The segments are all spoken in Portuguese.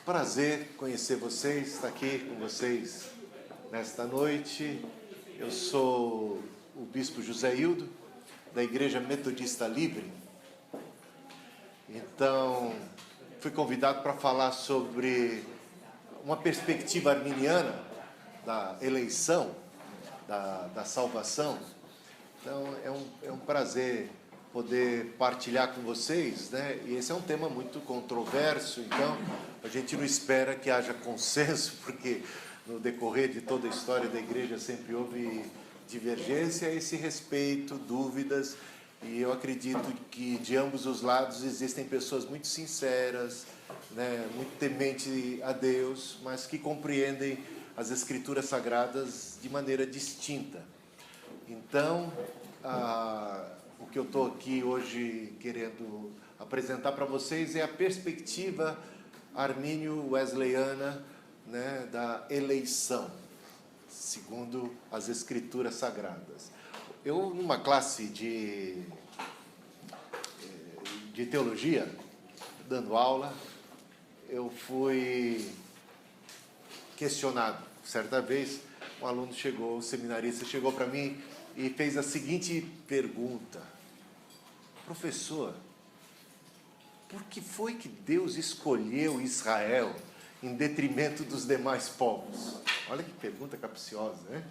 Prazer conhecer vocês, estar aqui com vocês nesta noite. Eu sou o Bispo José Hildo, da Igreja Metodista Livre. Então, fui convidado para falar sobre uma perspectiva arminiana da eleição, da salvação. Então, é um prazer poder partilhar com vocês, né? E esse é um tema muito controverso, então a gente não espera que haja consenso, porque no decorrer de toda a história da igreja sempre houve divergência a esse respeito, dúvidas, e eu acredito que de ambos os lados existem pessoas muito sinceras, né? Muito tementes a Deus, mas que compreendem as Escrituras Sagradas de maneira distinta. Então, o que eu estou aqui hoje querendo apresentar para vocês é a perspectiva armínio-wesleyana, né, da eleição, segundo as Escrituras Sagradas. Eu, numa classe de teologia, dando aula, eu fui questionado. Certa vez, um aluno chegou, um seminarista chegou para mim e fez a seguinte pergunta: professor, por que foi que Deus escolheu Israel em detrimento dos demais povos? Olha que pergunta capciosa, né?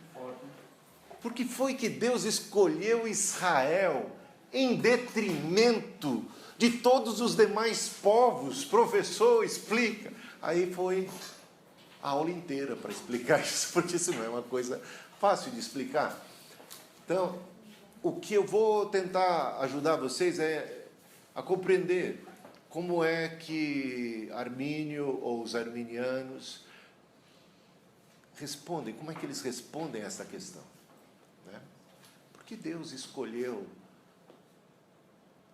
Por que foi que Deus escolheu Israel em detrimento de todos os demais povos? Professor, explica. Aí foi a aula inteira para explicar isso, porque isso não é uma coisa fácil de explicar. Então, o que eu vou tentar ajudar vocês é a compreender como é que Armínio ou os arminianos respondem, como é que eles respondem a essa questão, né? Por que Deus escolheu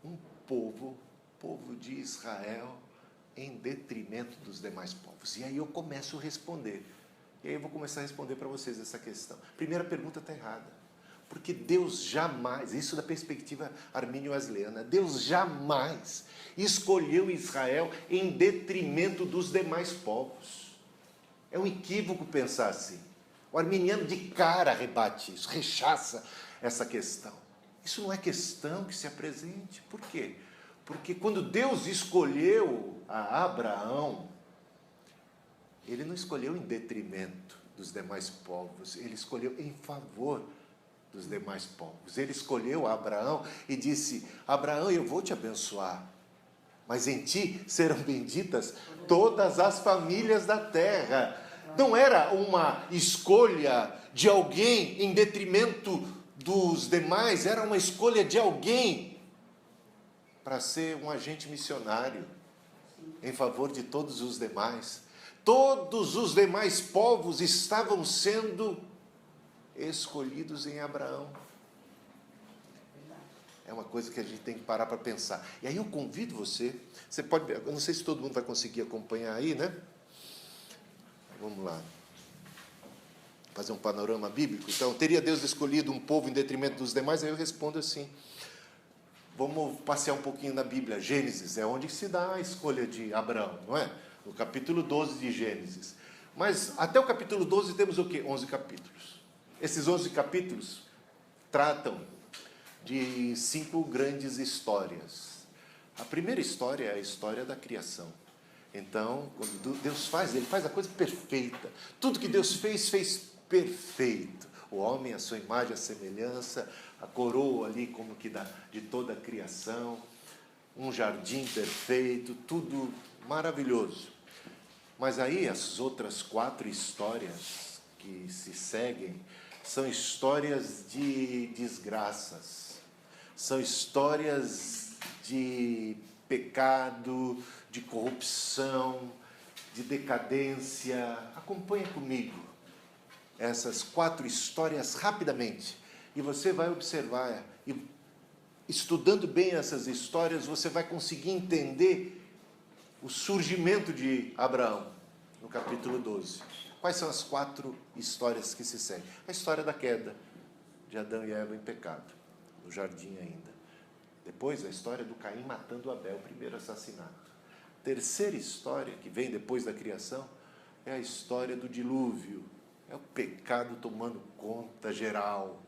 um povo de Israel, em detrimento dos demais povos? E aí eu começo a responder. E aí eu vou começar a responder para vocês essa questão. Primeira pergunta está errada. Porque Deus jamais, isso da perspectiva armínio-wesleyana, Deus jamais escolheu Israel em detrimento dos demais povos. É um equívoco pensar assim. O arminiano de cara rebate isso, rechaça essa questão. Isso não é questão que se apresente. Por quê? Porque quando Deus escolheu a Abraão, Ele não escolheu em detrimento dos demais povos, Ele escolheu em favor dos demais povos. Ele escolheu Abraão e disse: Abraão, eu vou te abençoar, mas em ti serão benditas todas as famílias da terra. Não era uma escolha de alguém em detrimento dos demais, era uma escolha de alguém para ser um agente missionário em favor de todos os demais. Todos os demais povos estavam sendo escolhidos em Abraão. É uma coisa que a gente tem que parar para pensar. E aí eu convido você pode, eu não sei se todo mundo vai conseguir acompanhar aí, né? Vamos lá. Fazer um panorama bíblico. Então, teria Deus escolhido um povo em detrimento dos demais? Aí eu respondo assim. Vamos passear um pouquinho na Bíblia. Gênesis é onde se dá a escolha de Abraão, não é? No capítulo 12 de Gênesis. Mas até o capítulo 12 temos o quê? 11 capítulos. Esses 11 capítulos tratam de 5 grandes histórias. A primeira história é a história da criação. Então, quando Deus faz, Ele faz a coisa perfeita. Tudo que Deus fez perfeito. O homem, a sua imagem, a semelhança, a coroa ali como que de toda a criação, um jardim perfeito, tudo maravilhoso. Mas aí as outras 4 histórias que se seguem são histórias de desgraças, são histórias de pecado, de corrupção, de decadência. Acompanhe comigo essas 4 histórias rapidamente, e você vai observar, e estudando bem essas histórias, você vai conseguir entender o surgimento de Abraão, no capítulo 12. Quais são as 4 histórias que se seguem? A história da queda de Adão e Eva em pecado, no jardim ainda. Depois, a história do Caim matando Abel, o primeiro assassinato. terceira história, que vem depois da criação, é a história do dilúvio. É o pecado tomando conta geral,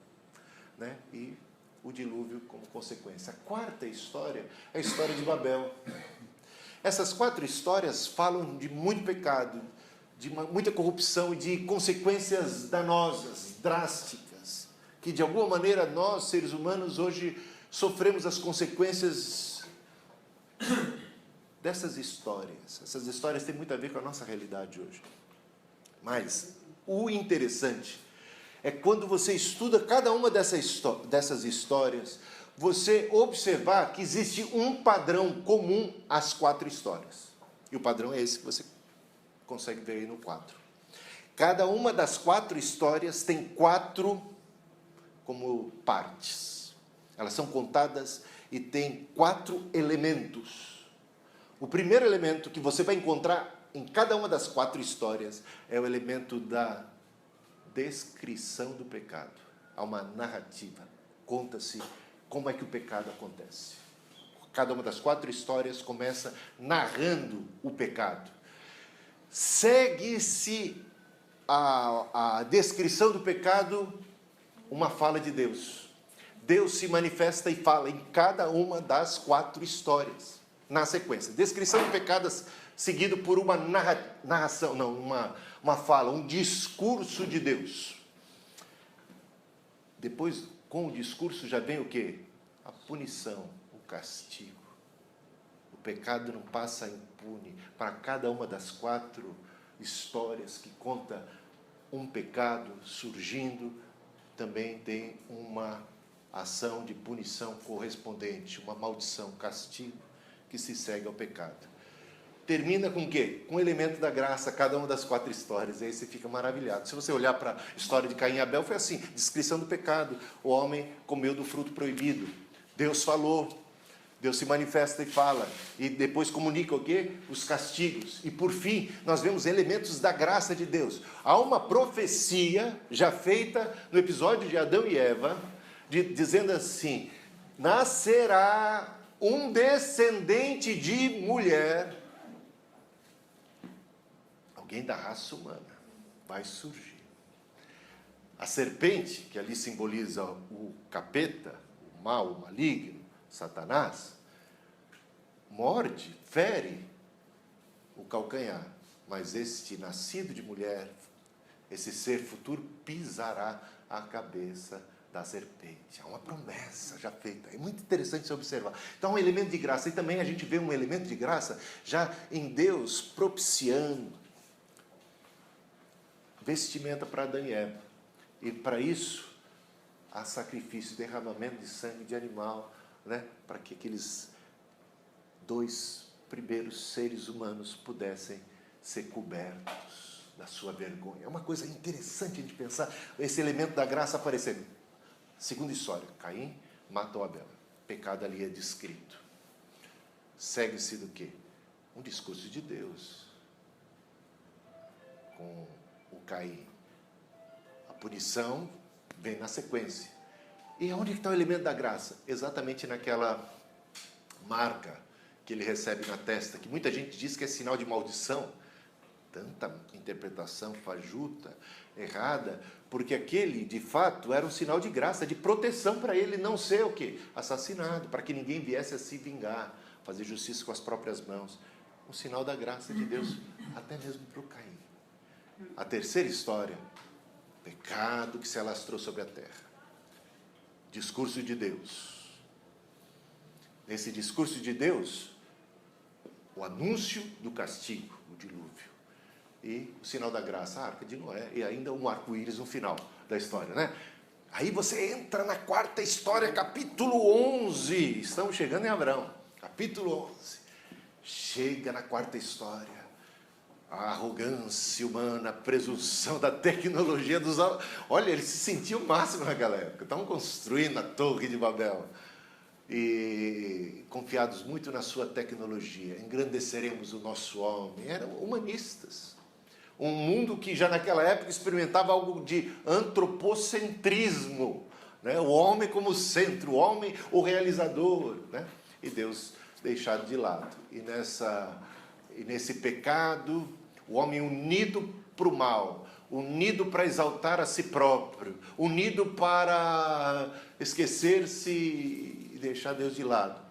né? E o dilúvio como consequência. A quarta história é a história de Babel. Essas 4 histórias falam de muito pecado, de muita corrupção e de consequências danosas, drásticas, que de alguma maneira nós, seres humanos, hoje sofremos as consequências dessas histórias. Essas histórias têm muito a ver com a nossa realidade hoje. Mas o interessante é quando você estuda cada uma dessas histórias, você observar que existe um padrão comum às 4 histórias. E o padrão é esse que você consegue ver aí no quadro. Cada uma das 4 histórias tem 4 como partes. Elas são contadas e tem 4 elementos. O primeiro elemento que você vai encontrar em cada uma das 4 histórias é o elemento da descrição do pecado. Há uma narrativa. Conta-se como é que o pecado acontece. Cada uma das 4 histórias começa narrando o pecado. Segue-se a descrição do pecado, uma fala de Deus. Deus se manifesta e fala em cada uma das 4 histórias, na sequência. Descrição do pecado seguido por uma narração, não, uma fala, um discurso de Deus. Depois, com o discurso, já vem o quê? A punição, o castigo. O pecado não passa impune. Para cada uma das 4 histórias que conta um pecado surgindo, também tem uma ação de punição correspondente, uma maldição, castigo que se segue ao pecado. Termina com o quê? Com o elemento da graça, cada uma das 4 histórias. E aí você fica maravilhado. Se você olhar para a história de Caim e Abel, foi assim, descrição do pecado. O homem comeu do fruto proibido. Deus falou. Deus se manifesta e fala. E depois comunica o quê? Os castigos. E por fim, nós vemos elementos da graça de Deus. Há uma profecia já feita no episódio de Adão e Eva, dizendo assim: nascerá um descendente de mulher, alguém da raça humana, vai surgir. A serpente, que ali simboliza o capeta, o mal, o maligno, Satanás, morde, fere o calcanhar, mas este nascido de mulher, esse ser futuro, pisará a cabeça da serpente. É uma promessa já feita. É muito interessante se observar. Então, um elemento de graça. E também a gente vê um elemento de graça já em Deus propiciando vestimenta para Adão e Eva. E para isso, há sacrifício, derramamento de sangue de animal, né? Para que aqueles 2 primeiros seres humanos pudessem ser cobertos da sua vergonha. É uma coisa interessante de pensar esse elemento da graça aparecendo. Segunda história, Caim matou Abel. Pecado ali é descrito. Segue-se do quê? Um discurso de Deus com o Caim. A punição vem na sequência. E onde está o elemento da graça? Exatamente naquela marca que ele recebe na testa, que muita gente diz que é sinal de maldição. Tanta interpretação fajuta, errada, porque aquele, de fato, era um sinal de graça, de proteção para ele não ser o quê? Assassinado, para que ninguém viesse a se vingar, fazer justiça com as próprias mãos. Um sinal da graça de Deus, até mesmo para o Caim. A terceira história, pecado que se alastrou sobre a terra. Discurso de Deus. Nesse discurso de Deus, o anúncio do castigo, o dilúvio. E o sinal da graça, a Arca de Noé, e ainda um arco-íris no final da história, né? Aí você entra na 4ª história, capítulo 11. Estamos chegando em Abraão. Capítulo 11. Chega na 4ª história. A arrogância humana, a presunção da tecnologia dos... Olha, eles se sentiam o máximo naquela época. Estavam construindo a Torre de Babel. E confiados muito na sua tecnologia. Engrandeceremos o nosso homem. Eram humanistas. Um mundo que já naquela época experimentava algo de antropocentrismo, né? O homem como centro, o homem o realizador, né? E Deus deixado de lado. E nessa E nesse pecado, o homem unido para o mal, unido para exaltar a si próprio, unido para esquecer-se e deixar Deus de lado,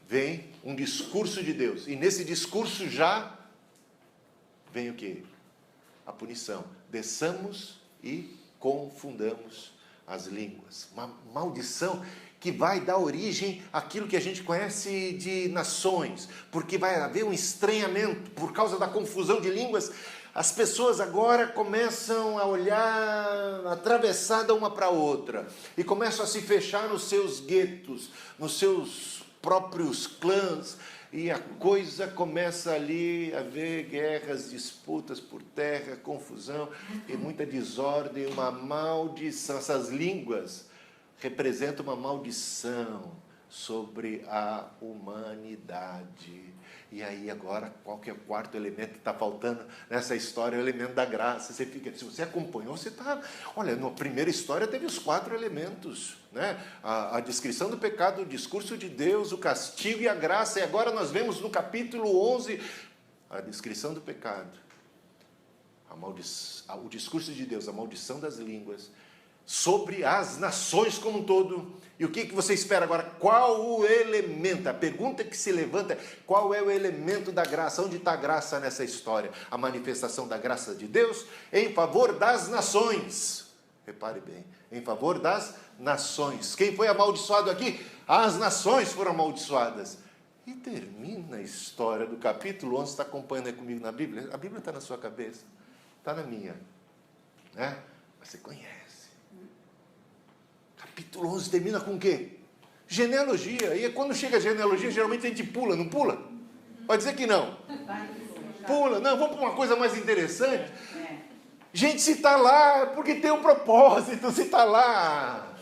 vem um discurso de Deus. E nesse discurso já vem o quê? A punição. Desçamos e confundamos as línguas. Uma maldição que vai dar origem àquilo que a gente conhece de nações, porque vai haver um estranhamento por causa da confusão de línguas. As pessoas agora começam a olhar atravessada uma para a outra e começam a se fechar nos seus guetos, nos seus próprios clãs, e a coisa começa ali a haver guerras, disputas por terra, confusão e muita desordem, uma maldição. Essas línguas representam uma maldição sobre a humanidade. E aí agora, qual que é o quarto elemento que está faltando nessa história? O elemento da graça. Você fica, se você acompanhou, você está... Olha, na primeira história teve os 4 elementos, né? A descrição do pecado, o discurso de Deus, o castigo e a graça. E agora nós vemos no capítulo 11 a descrição do pecado, o discurso de Deus, a maldição das línguas, sobre as nações como um todo. E o que você espera agora? Qual o elemento? A pergunta que se levanta é: qual é o elemento da graça? Onde está a graça nessa história? A manifestação da graça de Deus em favor das nações. Repare bem, em favor das nações. Quem foi amaldiçoado aqui? As nações foram amaldiçoadas. E termina a história do capítulo 11. Você está acompanhando aí comigo na Bíblia? A Bíblia está na sua cabeça, está na minha, né? Você conhece. Capítulo 11 termina com o quê? Genealogia. E quando chega a genealogia, geralmente a gente pula, não pula? Pode dizer que não. Pula. Não, vamos para uma coisa mais interessante. Gente, se está lá, é porque tem um propósito. Se está lá,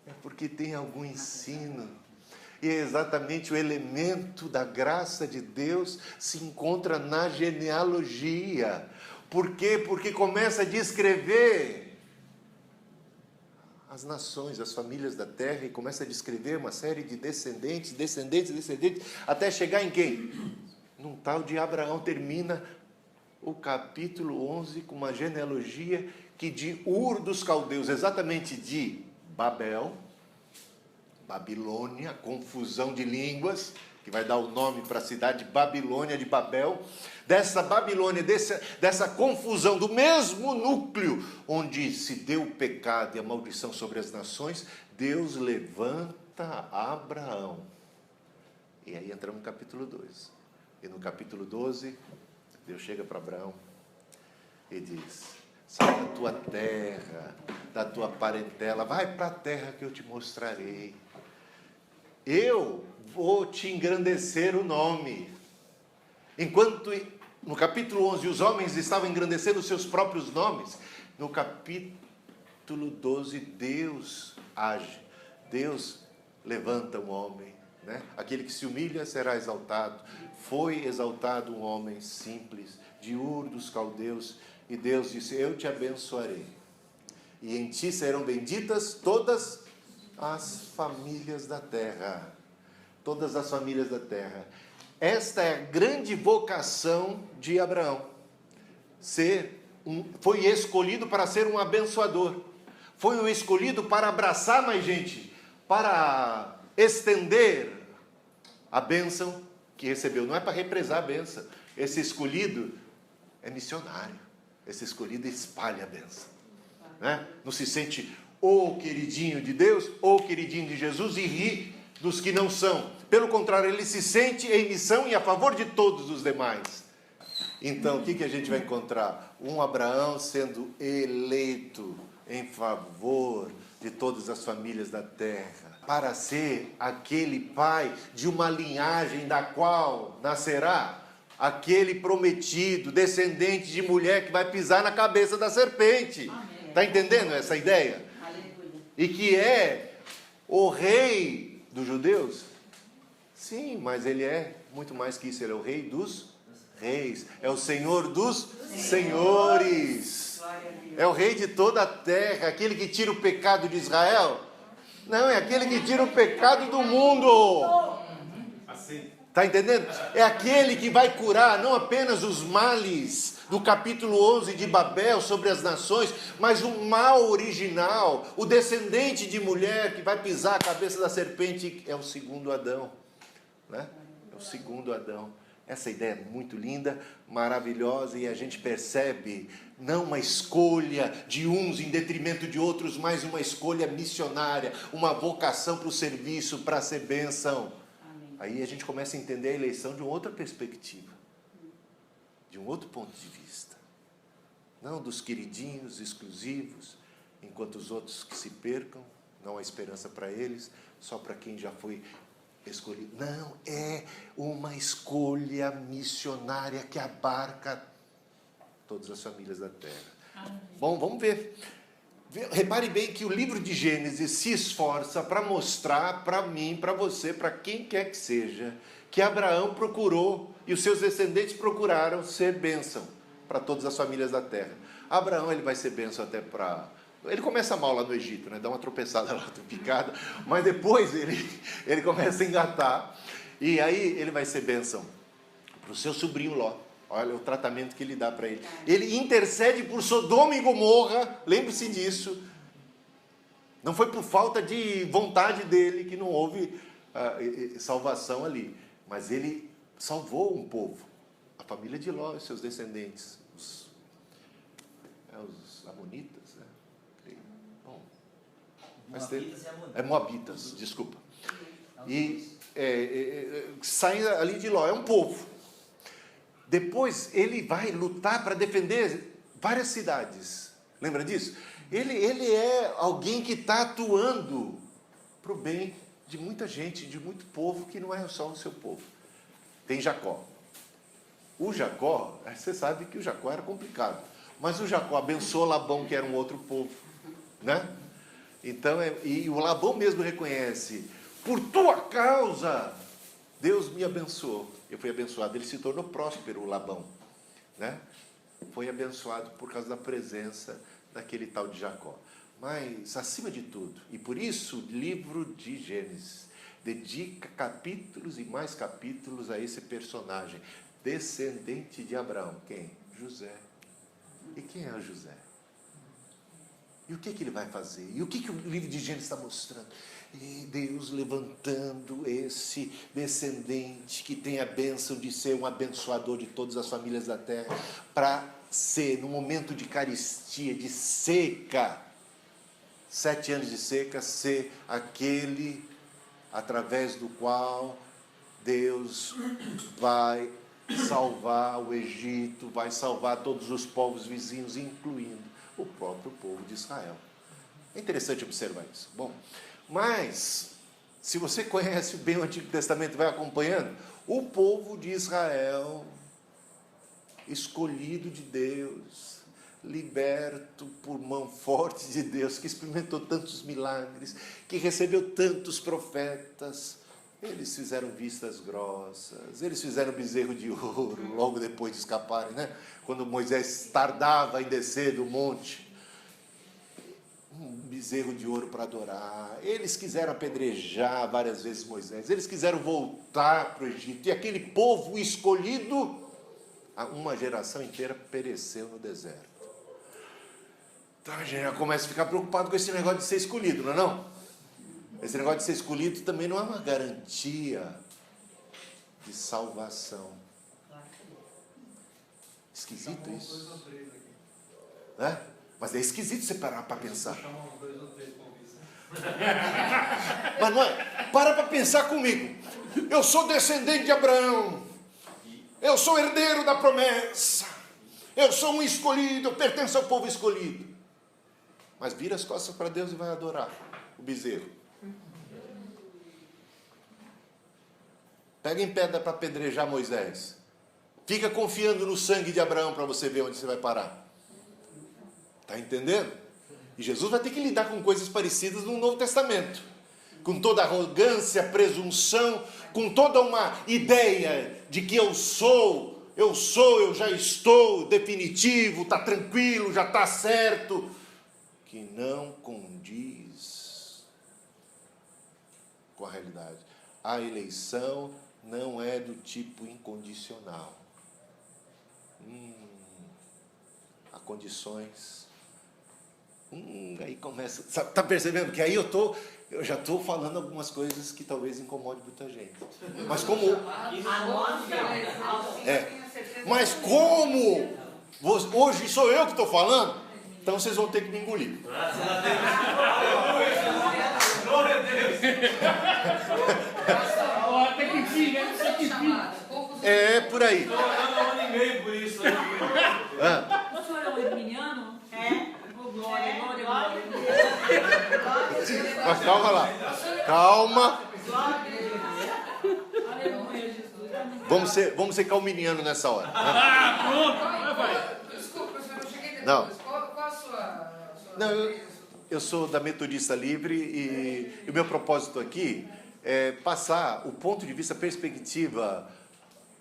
é porque tem algum ensino. E é exatamente o elemento da graça de Deus se encontra na genealogia. Por quê? Porque começa a descrever as nações, as famílias da terra, e começa a descrever uma série de descendentes, até chegar em quem? Num tal de Abraão. Termina o capítulo 11 com uma genealogia que de Ur dos Caldeus, exatamente de Babel, Babilônia, confusão de línguas, que vai dar o nome para a cidade Babilônia de Babel, dessa Babilônia, dessa confusão, do mesmo núcleo onde se deu o pecado e a maldição sobre as nações, Deus levanta Abraão. E aí entramos no capítulo 2. E no capítulo 12, Deus chega para Abraão e diz: sai da tua terra, da tua parentela, vai para a terra que eu te mostrarei. Eu vou te engrandecer o nome. Enquanto no capítulo 11 os homens estavam engrandecendo os seus próprios nomes, no capítulo 12 Deus age. Deus levanta um homem, né? Aquele que se humilha será exaltado. Foi exaltado um homem simples, de Ur dos Caldeus, e Deus disse: eu te abençoarei, e em ti serão benditas todas as famílias da terra. Todas as famílias da terra. Esta é a grande vocação de Abraão. Foi escolhido para ser um abençoador. Foi o escolhido para abraçar mais gente, para estender a bênção que recebeu. Não é para represar a bênção. Esse escolhido é missionário. Esse escolhido espalha a bênção, né? Não se sente o queridinho de Deus, o queridinho de Jesus, e ri dos que não são. Pelo contrário, ele se sente em missão e a favor de todos os demais. Então, o que a gente vai encontrar? Um Abraão sendo eleito em favor de todas as famílias da terra, para ser aquele pai de uma linhagem da qual nascerá aquele prometido, descendente de mulher que vai pisar na cabeça da serpente. Está entendendo essa ideia? Aleluia. E que é o rei dos judeus? Sim, mas ele é muito mais que isso. Ele é o rei dos reis. É o Senhor dos senhores. É o rei de toda a terra. Aquele que tira o pecado de Israel? Não, é aquele que tira o pecado do mundo. Está entendendo? É aquele que vai curar não apenas os males do capítulo 11 de Babel sobre as nações, mas o mal original, o descendente de mulher que vai pisar a cabeça da serpente, é o segundo Adão, né? É o segundo Adão. Essa ideia é muito linda, maravilhosa, e a gente percebe não uma escolha de uns em detrimento de outros, mas uma escolha missionária, uma vocação para o serviço, para ser bênção. Amém. Aí a gente começa a entender a eleição de uma outra perspectiva, de um outro ponto de vista. Não dos queridinhos exclusivos, enquanto os outros que se percam, não há esperança para eles, só para quem já foi escolhido. Não, é uma escolha missionária que abarca todas as famílias da terra. Amém. Bom, vamos ver. Repare bem que o livro de Gênesis se esforça para mostrar para mim, para você, para quem quer que seja, que Abraão procurou e os seus descendentes procuraram ser bênção para todas as famílias da terra. Abraão, ele vai ser bênção até para... Ele começa mal lá no Egito, né? Dá uma tropeçada lá, outra picada, mas depois ele começa a engatar, e aí ele vai ser bênção para o seu sobrinho Ló. Olha o tratamento que ele dá para ele. Ele intercede por Sodoma e Gomorra, lembre-se disso. Não foi por falta de vontade dele que não houve salvação ali, mas ele salvou um povo, a família de Ló e seus descendentes, os amonitas, né? Bom, Moabitas, desculpa. E saem ali de Ló, é um povo. Depois ele vai lutar para defender várias cidades. Lembra disso? Ele é alguém que está atuando para o bem de muita gente, de muito povo, que não é só o seu povo. Tem Jacó. O Jacó, você sabe que o Jacó era complicado. Mas o Jacó abençoou Labão, que era um outro povo, né? Então, e o Labão mesmo reconhece: por tua causa, Deus me abençoou. Eu fui abençoado. Ele se tornou próspero, o Labão, né? Foi abençoado por causa da presença daquele tal de Jacó. Mas, acima de tudo, e por isso o livro de Gênesis dedica capítulos e mais capítulos a esse personagem, descendente de Abraão. Quem? José. E quem é o José? E o que ele vai fazer? E o que o livro de Gênesis está mostrando? E Deus levantando esse descendente que tem a bênção de ser um abençoador de todas as famílias da terra, para ser, no momento de carestia, de seca, 7 anos de seca, ser aquele através do qual Deus vai salvar o Egito, vai salvar todos os povos vizinhos, incluindo o próprio povo de Israel. É interessante observar isso. Bom, mas, se você conhece bem o Antigo Testamento e vai acompanhando, o povo de Israel, escolhido de Deus, liberto por mão forte de Deus, que experimentou tantos milagres, que recebeu tantos profetas, eles fizeram vistas grossas, eles fizeram bezerro de ouro, logo depois de escaparem, né? Quando Moisés tardava em descer do monte, um bezerro de ouro para adorar. Eles quiseram apedrejar várias vezes Moisés, eles quiseram voltar para o Egito, e aquele povo escolhido, uma geração inteira pereceu no deserto. Então a gente já começa a ficar preocupado com esse negócio de ser escolhido, não é não? Esse negócio de ser escolhido também não é uma garantia de salvação. Esquisito isso, né? Mas é esquisito você parar para pensar. Mas não é? Para pensar comigo. Eu sou descendente de Abraão. Eu sou herdeiro da promessa. Eu sou um escolhido. Eu pertenço ao povo escolhido. Mas vira as costas para Deus e vai adorar o bezerro. Pega em pedra para apedrejar Moisés. Fica confiando no sangue de Abraão para você ver onde você vai parar. Está entendendo? E Jesus vai ter que lidar com coisas parecidas no Novo Testamento. Com toda arrogância, presunção, com toda uma ideia de que eu já estou, definitivo, está tranquilo, já está certo, que não condiz com a realidade. A eleição não é do tipo incondicional. Há condições. Aí começa. Está percebendo que aí eu já estou falando algumas coisas que talvez incomodem muita gente. Mas como. Mas como hoje sou eu que estou falando, então vocês vão ter que me engolir. Glória a Deus! Tem que vir, né? É por aí. Estou orando há 1 ano e meio por isso. O senhor é um irminiano? Glória. Mas calma lá. Calma. Aleluia, Jesus. Vamos ser calminiano nessa hora. Pronto! Desculpa, eu não cheguei depois. Não. Qual a sua Não, eu sou da Metodista Livre e o meu propósito aqui é passar o ponto de vista, a perspectiva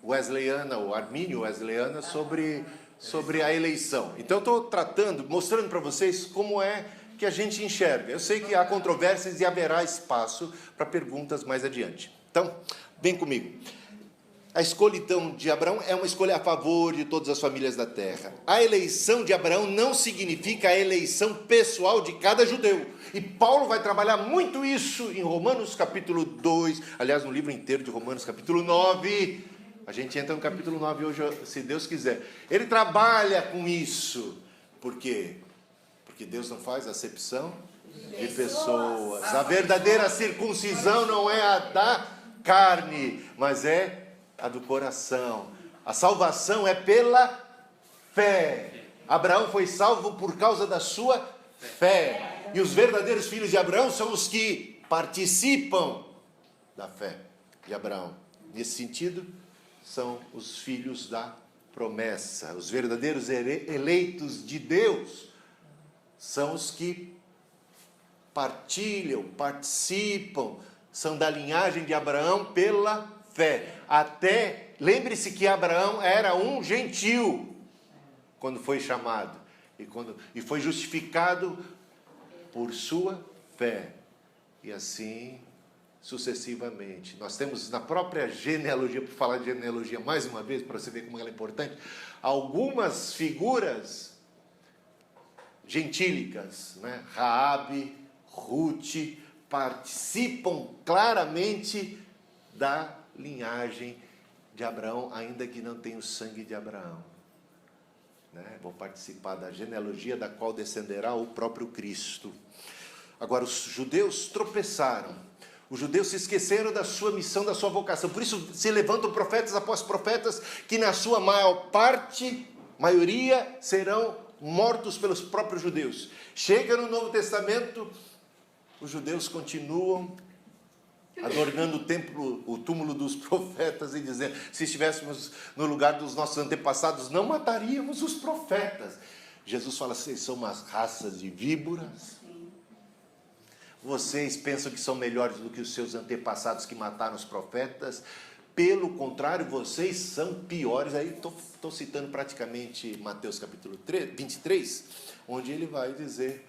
wesleyana, ou armínio wesleyana, sobre a eleição. Então, eu estou mostrando para vocês como é que a gente enxerga. Eu sei que há controvérsias e haverá espaço para perguntas mais adiante. Então, vem comigo. A escolha, então, de Abraão é uma escolha a favor de todas as famílias da terra. A eleição de Abraão não significa a eleição pessoal de cada judeu. E Paulo vai trabalhar muito isso em Romanos capítulo 2, aliás, no livro inteiro de Romanos capítulo 9. A gente entra no capítulo 9 hoje, se Deus quiser. Ele trabalha com isso. Por quê? Porque Deus não faz acepção de pessoas. A verdadeira circuncisão não é a da carne, mas é a do coração. A salvação é pela fé. Abraão foi salvo por causa da sua fé. E os verdadeiros filhos de Abraão são os que participam da fé de Abraão. Nesse sentido, são os filhos da promessa. Os verdadeiros eleitos de Deus são os que participam, são da linhagem de Abraão pela fé. Até, lembre-se que Abraão era um gentil quando foi chamado e foi justificado por sua fé, e assim sucessivamente. Nós temos na própria genealogia, para falar de genealogia mais uma vez, para você ver como ela é importante, algumas figuras gentílicas, né? Raabe, Ruth, participam claramente da linhagem de Abraão, ainda que não tenha o sangue de Abraão, né? Vão participar da genealogia da qual descenderá o próprio Cristo. Agora, os judeus tropeçaram, os judeus se esqueceram da sua missão, da sua vocação, por isso se levantam profetas após profetas, que na sua maioria serão mortos pelos próprios judeus. Chega no Novo Testamento, os judeus continuam adornando o templo, o túmulo dos profetas e dizendo, se estivéssemos no lugar dos nossos antepassados, não mataríamos os profetas. Jesus fala, vocês são umas raças de víboras. Vocês pensam que são melhores do que os seus antepassados que mataram os profetas. Pelo contrário, vocês são piores. Aí estou citando praticamente Mateus capítulo 23, onde ele vai dizer,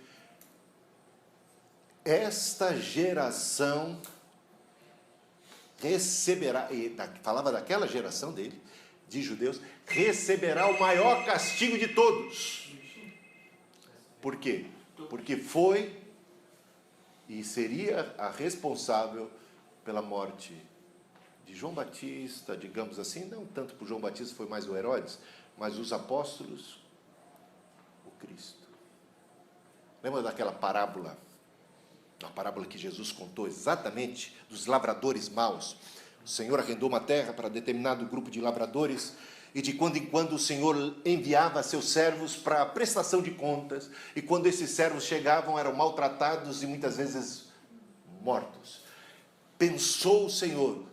esta geração receberá, falava daquela geração dele, de judeus, receberá o maior castigo de todos. Por quê? Porque foi e seria a responsável pela morte de João Batista, digamos assim, não tanto por João Batista, foi mais o Herodes, mas os apóstolos, o Cristo. Lembra daquela parábola? A parábola que Jesus contou exatamente dos lavradores maus. O Senhor arrendou uma terra para determinado grupo de lavradores e de quando em quando o Senhor enviava seus servos para a prestação de contas, e quando esses servos chegavam eram maltratados e muitas vezes mortos. Pensou o Senhor,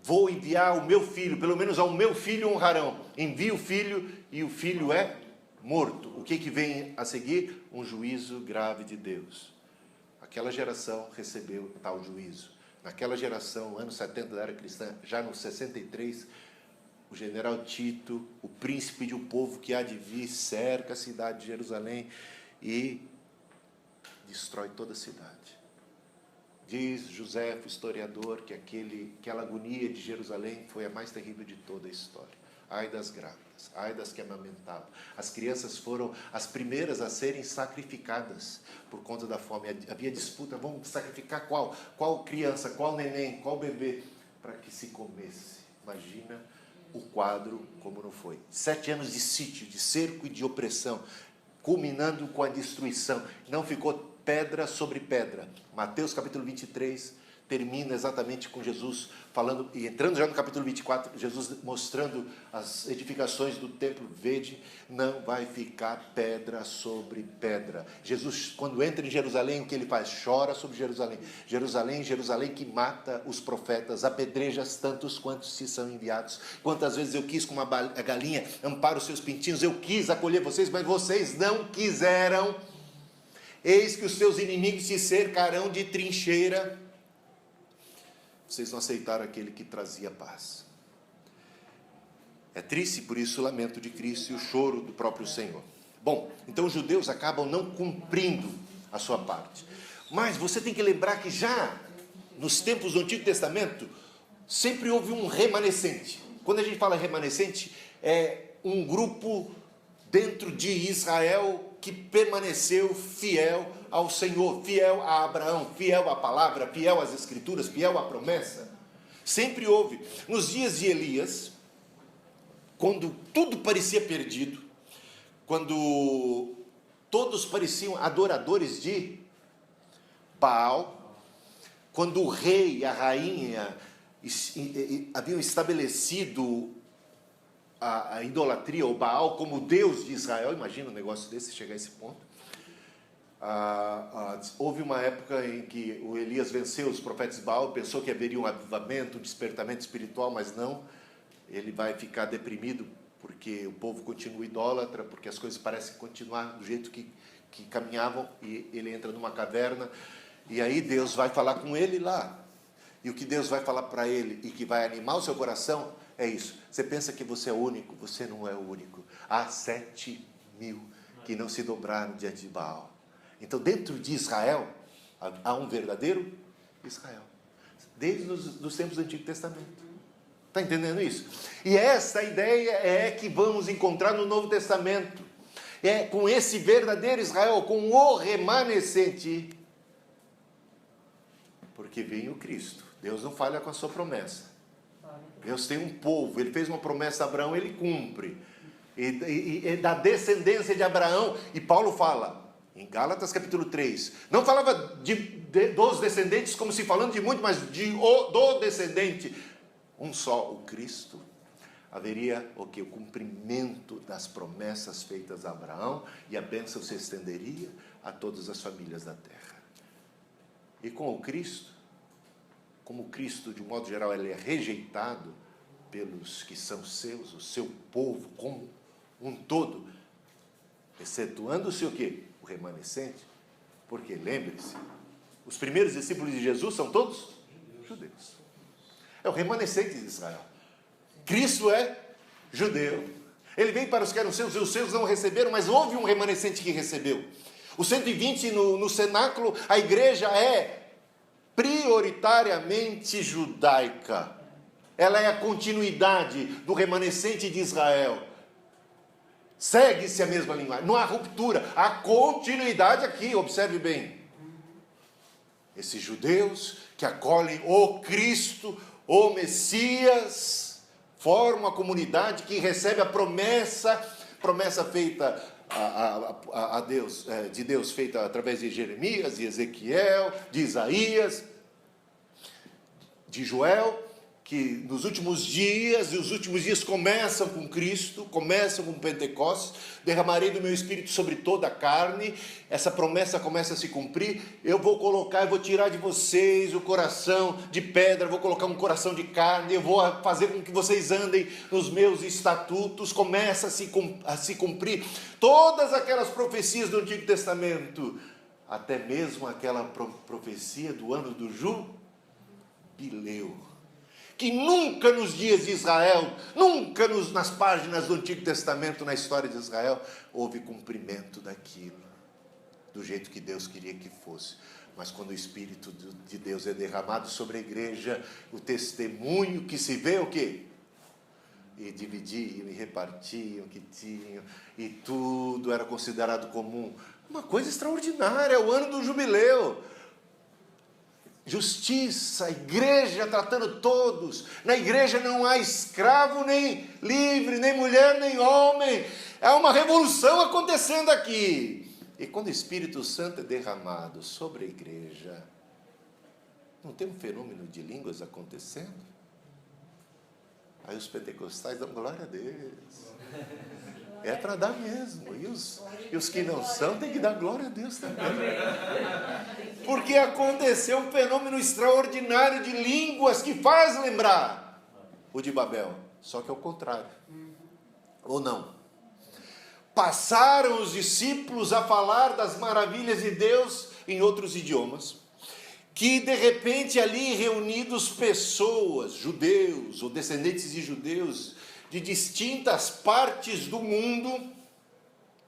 vou enviar o meu filho, pelo menos ao meu filho honrarão. Envia o filho e o filho é morto. O que vem a seguir? Um juízo grave de Deus. Aquela geração recebeu tal juízo. Naquela geração, anos 70 da era cristã, já no 63, o general Tito, o príncipe de um povo que há de vir, cerca a cidade de Jerusalém e destrói toda a cidade. Diz Joséfo, historiador, que aquela agonia de Jerusalém foi a mais terrível de toda a história. Ai das grávidas, ai das que amamentavam. As crianças foram as primeiras a serem sacrificadas por conta da fome. Havia disputa, vamos sacrificar qual? Qual criança, qual neném, qual bebê? Para que se comesse. Imagina o quadro como não foi. 7 anos de sítio, de cerco e de opressão, culminando com a destruição. Não ficou pedra sobre pedra. Mateus capítulo 23 termina exatamente com Jesus falando, e entrando já no capítulo 24, Jesus mostrando as edificações do templo. Vede, não vai ficar pedra sobre pedra. Jesus, quando entra em Jerusalém, o que ele faz? Chora sobre Jerusalém. Jerusalém, Jerusalém, que mata os profetas, apedrejas tantos quantos se são enviados. Quantas vezes eu quis, como a galinha, ampara os seus pintinhos, eu quis acolher vocês, mas vocês não quiseram. Eis que os seus inimigos se cercarão de trincheira. Vocês não aceitaram aquele que trazia paz. É triste, por isso, o lamento de Cristo e o choro do próprio Senhor. Bom, então os judeus acabam não cumprindo a sua parte. Mas você tem que lembrar que já nos tempos do Antigo Testamento, sempre houve um remanescente. Quando a gente fala remanescente, é um grupo dentro de Israel que permaneceu fiel ao Senhor, fiel a Abraão, fiel à palavra, fiel às Escrituras, fiel à promessa. Sempre houve. Nos dias de Elias, quando tudo parecia perdido, quando todos pareciam adoradores de Baal, quando o rei e a rainha haviam estabelecido a idolatria, o Baal, como Deus de Israel, imagina um negócio desse, chegar a esse ponto. Houve uma época em que o Elias venceu os profetas de Baal, pensou que haveria um avivamento, um despertamento espiritual, mas não. Ele vai ficar deprimido, porque o povo continua idólatra, porque as coisas parecem continuar do jeito que caminhavam, e ele entra numa caverna, e aí Deus vai falar com ele lá. E o que Deus vai falar para ele, e que vai animar o seu coração, é isso. Você pensa que você é o único? Você não é o único. Há 7.000 que não se dobraram diante de Baal. Então, dentro de Israel, há um verdadeiro Israel. Desde os tempos do Antigo Testamento. Está entendendo isso? E essa ideia é que vamos encontrar no Novo Testamento. É com esse verdadeiro Israel, com o remanescente. Porque vem o Cristo. Deus não falha com a sua promessa. Deus tem um povo, ele fez uma promessa a Abraão, ele cumpre. E da descendência de Abraão, e Paulo fala, em Gálatas capítulo 3, não falava dos descendentes como se falando de muito, mas do descendente, um só, o Cristo. Haveria o que? O cumprimento das promessas feitas a Abraão, e a bênção se estenderia a todas as famílias da terra. E com o Cristo, como Cristo, de um modo geral, ele é rejeitado pelos que são seus, o seu povo como um todo, excetuando-se o quê? O remanescente. Porque, lembre-se, os primeiros discípulos de Jesus são todos judeus. É o remanescente de Israel. Cristo é judeu. Ele veio para os que eram seus, e os seus não receberam, mas houve um remanescente que recebeu. Os 120 no cenáculo, a igreja é prioritariamente judaica. Ela é a continuidade do remanescente de Israel. Segue-se a mesma linguagem, não há ruptura, há continuidade aqui, observe bem. Esses judeus que acolhem o Cristo, o Messias, formam a comunidade que recebe a promessa feita a Deus, de Deus, feita através de Jeremias, de Ezequiel, de Isaías, de Joel, que nos últimos dias, e os últimos dias começam com Cristo, começam com Pentecostes, derramarei do meu Espírito sobre toda a carne, essa promessa começa a se cumprir, eu vou tirar de vocês o coração de pedra, vou colocar um coração de carne, eu vou fazer com que vocês andem nos meus estatutos, começa a se cumprir todas aquelas profecias do Antigo Testamento, até mesmo aquela profecia do ano do jubileu, que nunca nos dias de Israel, nunca nas páginas do Antigo Testamento, na história de Israel, houve cumprimento daquilo, do jeito que Deus queria que fosse. Mas quando o Espírito de Deus é derramado sobre a igreja, o testemunho que se vê, o quê? E dividiam, e repartiam o que tinham, e tudo era considerado comum. Uma coisa extraordinária, é o ano do jubileu. Justiça, a igreja tratando todos. Na igreja não há escravo, nem livre, nem mulher, nem homem. É uma revolução acontecendo aqui. E quando o Espírito Santo é derramado sobre a igreja, não tem um fenômeno de línguas acontecendo? Aí os pentecostais dão glória a Deus. É para dar mesmo. E os que não são, tem que dar glória a Deus também. Porque aconteceu um fenômeno extraordinário de línguas que faz lembrar o de Babel. Só que é o contrário. Ou não? Passaram os discípulos a falar das maravilhas de Deus em outros idiomas, que de repente ali reunidos pessoas, judeus ou descendentes de judeus, de distintas partes do mundo,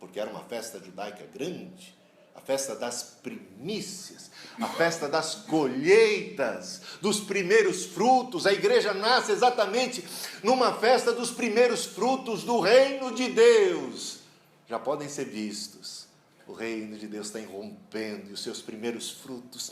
porque era uma festa judaica grande, a festa das primícias, a festa das colheitas, dos primeiros frutos. A igreja nasce exatamente numa festa dos primeiros frutos do reino de Deus. Já podem ser vistos. O reino de Deus está irrompendo e os seus primeiros frutos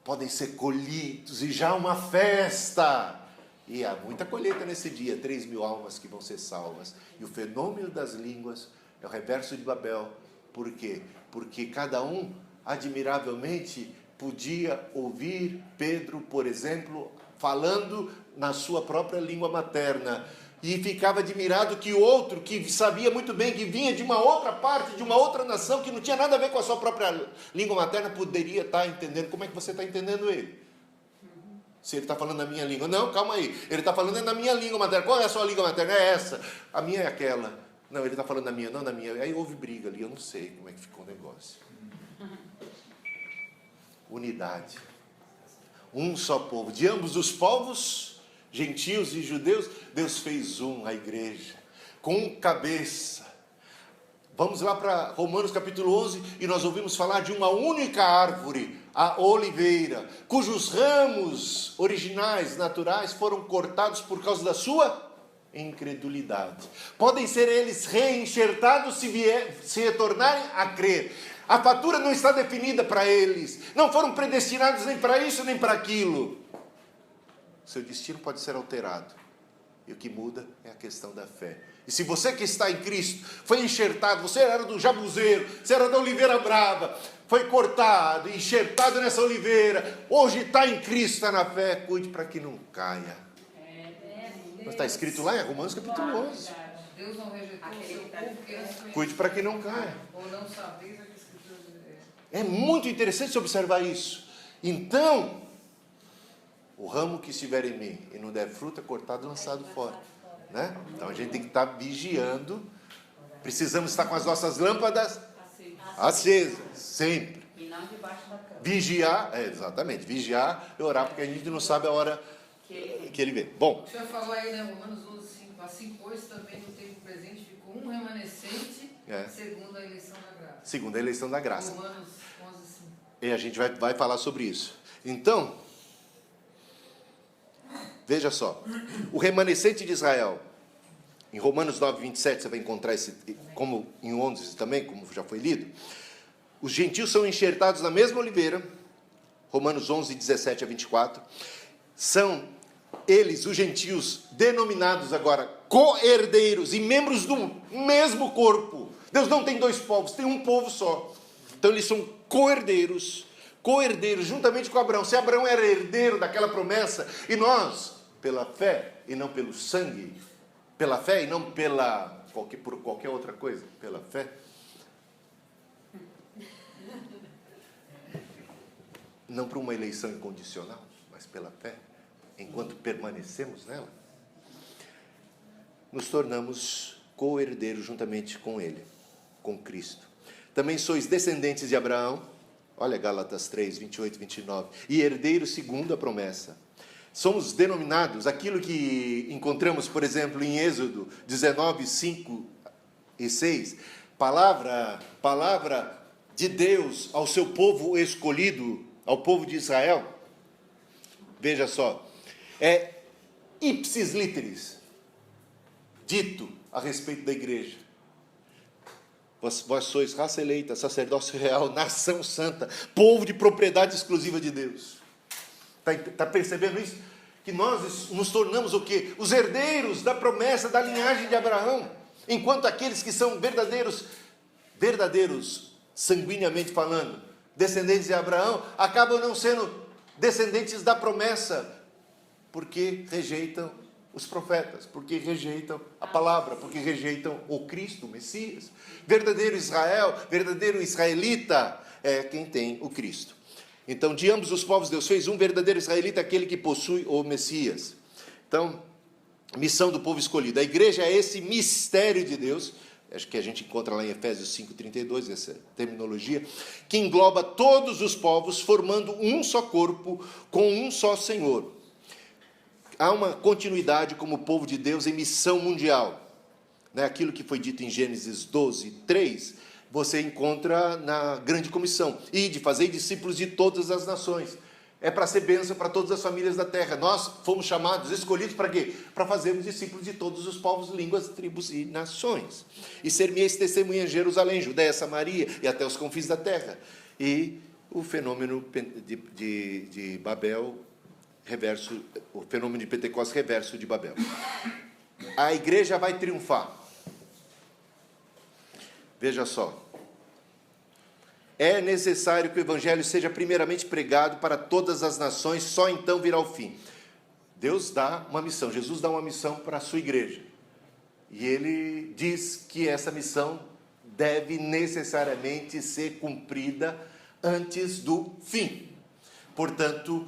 podem ser colhidos e já há uma festa. E há muita colheita nesse dia, 3.000 almas que vão ser salvas. E o fenômeno das línguas é o reverso de Babel. Por quê? Porque cada um, admiravelmente, podia ouvir Pedro, por exemplo, falando na sua própria língua materna. E ficava admirado que o outro, que sabia muito bem que vinha de uma outra parte, de uma outra nação, que não tinha nada a ver com a sua própria língua materna, poderia estar entendendo. Como é que você está entendendo ele? Se ele está falando na minha língua. Não, calma aí. Ele está falando na minha língua materna. Qual é a sua língua materna? É essa. A minha é aquela. Não, ele está falando na minha, não na minha. Aí houve briga ali, eu não sei como é que ficou o negócio. Unidade. Um só povo. De ambos os povos, gentios e judeus, Deus fez a igreja. Com cabeça. Vamos lá para Romanos capítulo 11 e nós ouvimos falar de uma única árvore, a oliveira, cujos ramos originais, naturais, foram cortados por causa da sua incredulidade. Podem ser eles reenxertados se retornarem a crer. A fatura não está definida para eles. Não foram predestinados nem para isso nem para aquilo. Seu destino pode ser alterado. E o que muda é a questão da fé. E se você que está em Cristo foi enxertado, você era do jabuzeiro, você era da oliveira brava, foi cortado, enxertado nessa oliveira, hoje está em Cristo, está na fé, cuide para que não caia. Está escrito lá em Romanos capítulo 11. Deus não rejeitou o seu povo que antes Cuide para que não caia. ou não sabeis a que a Escritura É muito interessante observar isso. Então, o ramo que estiver em mim e não der fruto é cortado e lançado fora. Né? Então a gente tem que estar vigiando. Precisamos estar com as nossas lâmpadas acesas, sempre. E não debaixo da cama. Vigiar, exatamente, vigiar e orar, porque a gente não sabe a hora que ele vem. Bom, O senhor falou aí, né, Romanos 11, 5. Assim, pois, também no tempo presente ficou um remanescente, segundo a eleição da graça. segundo a eleição da graça. Romanos 11, 5. E a gente vai falar sobre isso. Então, veja só, o remanescente de Israel, em Romanos 9, 27, você vai encontrar esse, como em 11 também, como já foi lido. Os gentios são enxertados na mesma oliveira, Romanos 11, 17 a 24. São eles, os gentios, denominados agora co-herdeiros e membros do mesmo corpo. Deus não tem dois povos, tem um povo só. Então eles são co-herdeiros, juntamente com Abraão. Se Abraão era herdeiro daquela promessa, e nós, pela fé e não pelo sangue, pela fé e não por qualquer outra coisa, pela fé. Não por uma eleição incondicional, mas pela fé, enquanto permanecemos nela, nos tornamos co-herdeiros juntamente com Ele, com Cristo. Também sois descendentes de Abraão, olha Gálatas 3, 28 e 29, e herdeiros segundo a promessa. Somos denominados, aquilo que encontramos, por exemplo, em Êxodo 19, 5 e 6, palavra de Deus ao seu povo escolhido, ao povo de Israel, veja só, é ipsis literis, dito a respeito da igreja. Vós sois raça eleita, sacerdócio real, nação santa, povo de propriedade exclusiva de Deus. Está percebendo isso? Que nós nos tornamos o quê? Os herdeiros da promessa da linhagem de Abraão. Enquanto aqueles que são verdadeiros, sanguineamente falando, descendentes de Abraão, acabam não sendo descendentes da promessa, porque rejeitam os profetas, porque rejeitam a palavra, porque rejeitam o Cristo, o Messias. Verdadeiro Israel, verdadeiro israelita é quem tem o Cristo. Então, de ambos os povos, Deus fez um verdadeiro israelita, aquele que possui o Messias. Então, missão do povo escolhido. A igreja é esse mistério de Deus, acho que a gente encontra lá em Efésios 5,32, essa terminologia, que engloba todos os povos, formando um só corpo, com um só Senhor. Há uma continuidade como povo de Deus em missão mundial. Aquilo que foi dito em Gênesis 12:3, você encontra na grande comissão. Ide, fazei discípulos de todas as nações. É para ser bênção para todas as famílias da terra. Nós fomos chamados, escolhidos para quê? Para fazermos discípulos de todos os povos, línguas, tribos e nações. E ser-me-eis testemunha em Jerusalém, Judeia, Samaria e até os confins da terra. E o fenômeno de Babel, reverso, o fenômeno de Pentecostes, reverso de Babel. A igreja vai triunfar. Veja só. É necessário que o evangelho seja primeiramente pregado para todas as nações, só então virá o fim. Deus dá uma missão, Jesus dá uma missão para a sua igreja. E ele diz que essa missão deve necessariamente ser cumprida antes do fim. Portanto,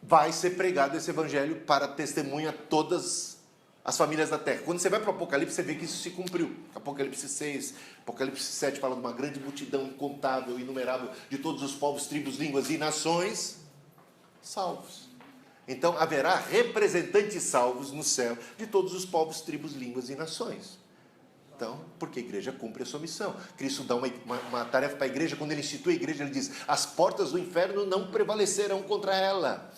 vai ser pregado esse evangelho para testemunha todas as famílias da terra. Quando você vai para o Apocalipse, você vê que isso se cumpriu. Apocalipse 6, Apocalipse 7 fala de uma grande multidão incontável, inumerável, de todos os povos, tribos, línguas e nações salvos. Então, haverá representantes salvos no céu de todos os povos, tribos, línguas e nações. Então, porque a igreja cumpre a sua missão. Cristo dá uma tarefa para a igreja. Quando ele institui a igreja, ele diz: as portas do inferno não prevalecerão contra ela.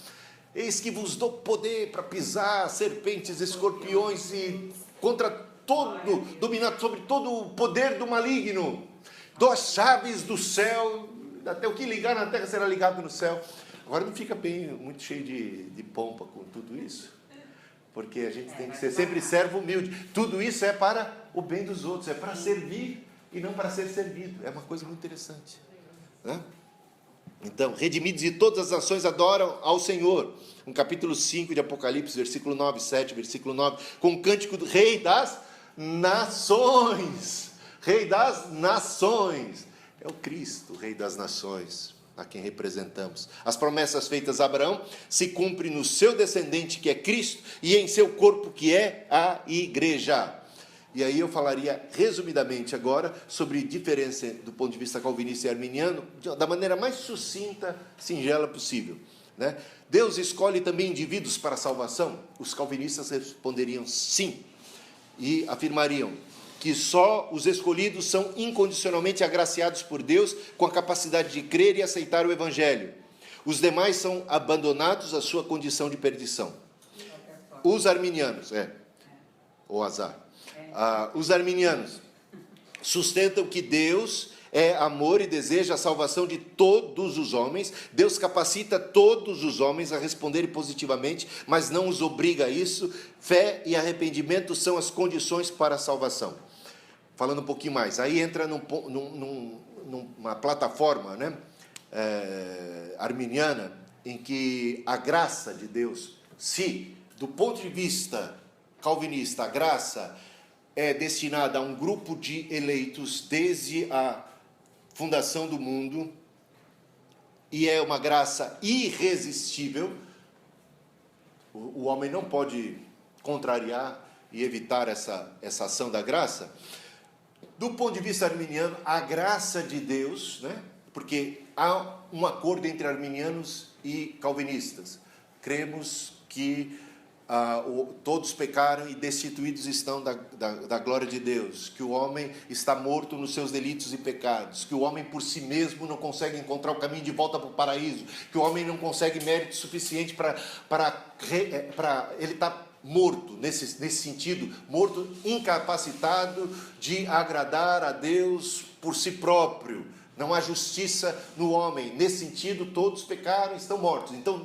Eis que vos dou poder para pisar serpentes, escorpiões e dominar sobre todo o poder do maligno. Dou as chaves do céu, até o que ligar na terra será ligado no céu. Agora não fica muito cheio de pompa com tudo isso, porque a gente tem que ser sempre servo humilde. Tudo isso é para o bem dos outros, é para servir e não para ser servido. É uma coisa muito interessante, né? Então, redimidos de todas as nações adoram ao Senhor. No capítulo 5 de Apocalipse, versículo 9, 7, versículo 9, com o cântico do Rei das Nações. Rei das Nações. É o Cristo, Rei das Nações, a quem representamos. As promessas feitas a Abraão se cumprem no seu descendente, que é Cristo, e em seu corpo, que é a igreja. E aí eu falaria resumidamente agora sobre diferença do ponto de vista calvinista e arminiano, da maneira mais sucinta, singela possível, né? Deus escolhe também indivíduos para a salvação? Os calvinistas responderiam sim, e afirmariam que só os escolhidos são incondicionalmente agraciados por Deus com a capacidade de crer e aceitar o evangelho. Os demais são abandonados à sua condição de perdição. Os arminianos, ou azar. Os arminianos sustentam que Deus é amor e deseja a salvação de todos os homens. Deus capacita todos os homens a responderem positivamente, mas não os obriga a isso. Fé e arrependimento são as condições para a salvação. Falando um pouquinho mais, aí entra numa plataforma, né, arminiana, em que a graça de Deus, se do ponto de vista calvinista a graça é destinada a um grupo de eleitos desde a fundação do mundo, e é uma graça irresistível, o homem não pode contrariar e evitar essa ação da graça. Do ponto de vista arminiano, a graça de Deus, né, porque há um acordo entre arminianos e calvinistas. Cremos que todos pecaram e destituídos estão da glória de Deus, que o homem está morto nos seus delitos e pecados, que o homem por si mesmo não consegue encontrar o caminho de volta para o paraíso, que o homem não consegue mérito suficiente ele está morto, nesse sentido, morto, incapacitado de agradar a Deus por si próprio. Não há justiça no homem. Nesse sentido, todos pecaram e estão mortos. Então,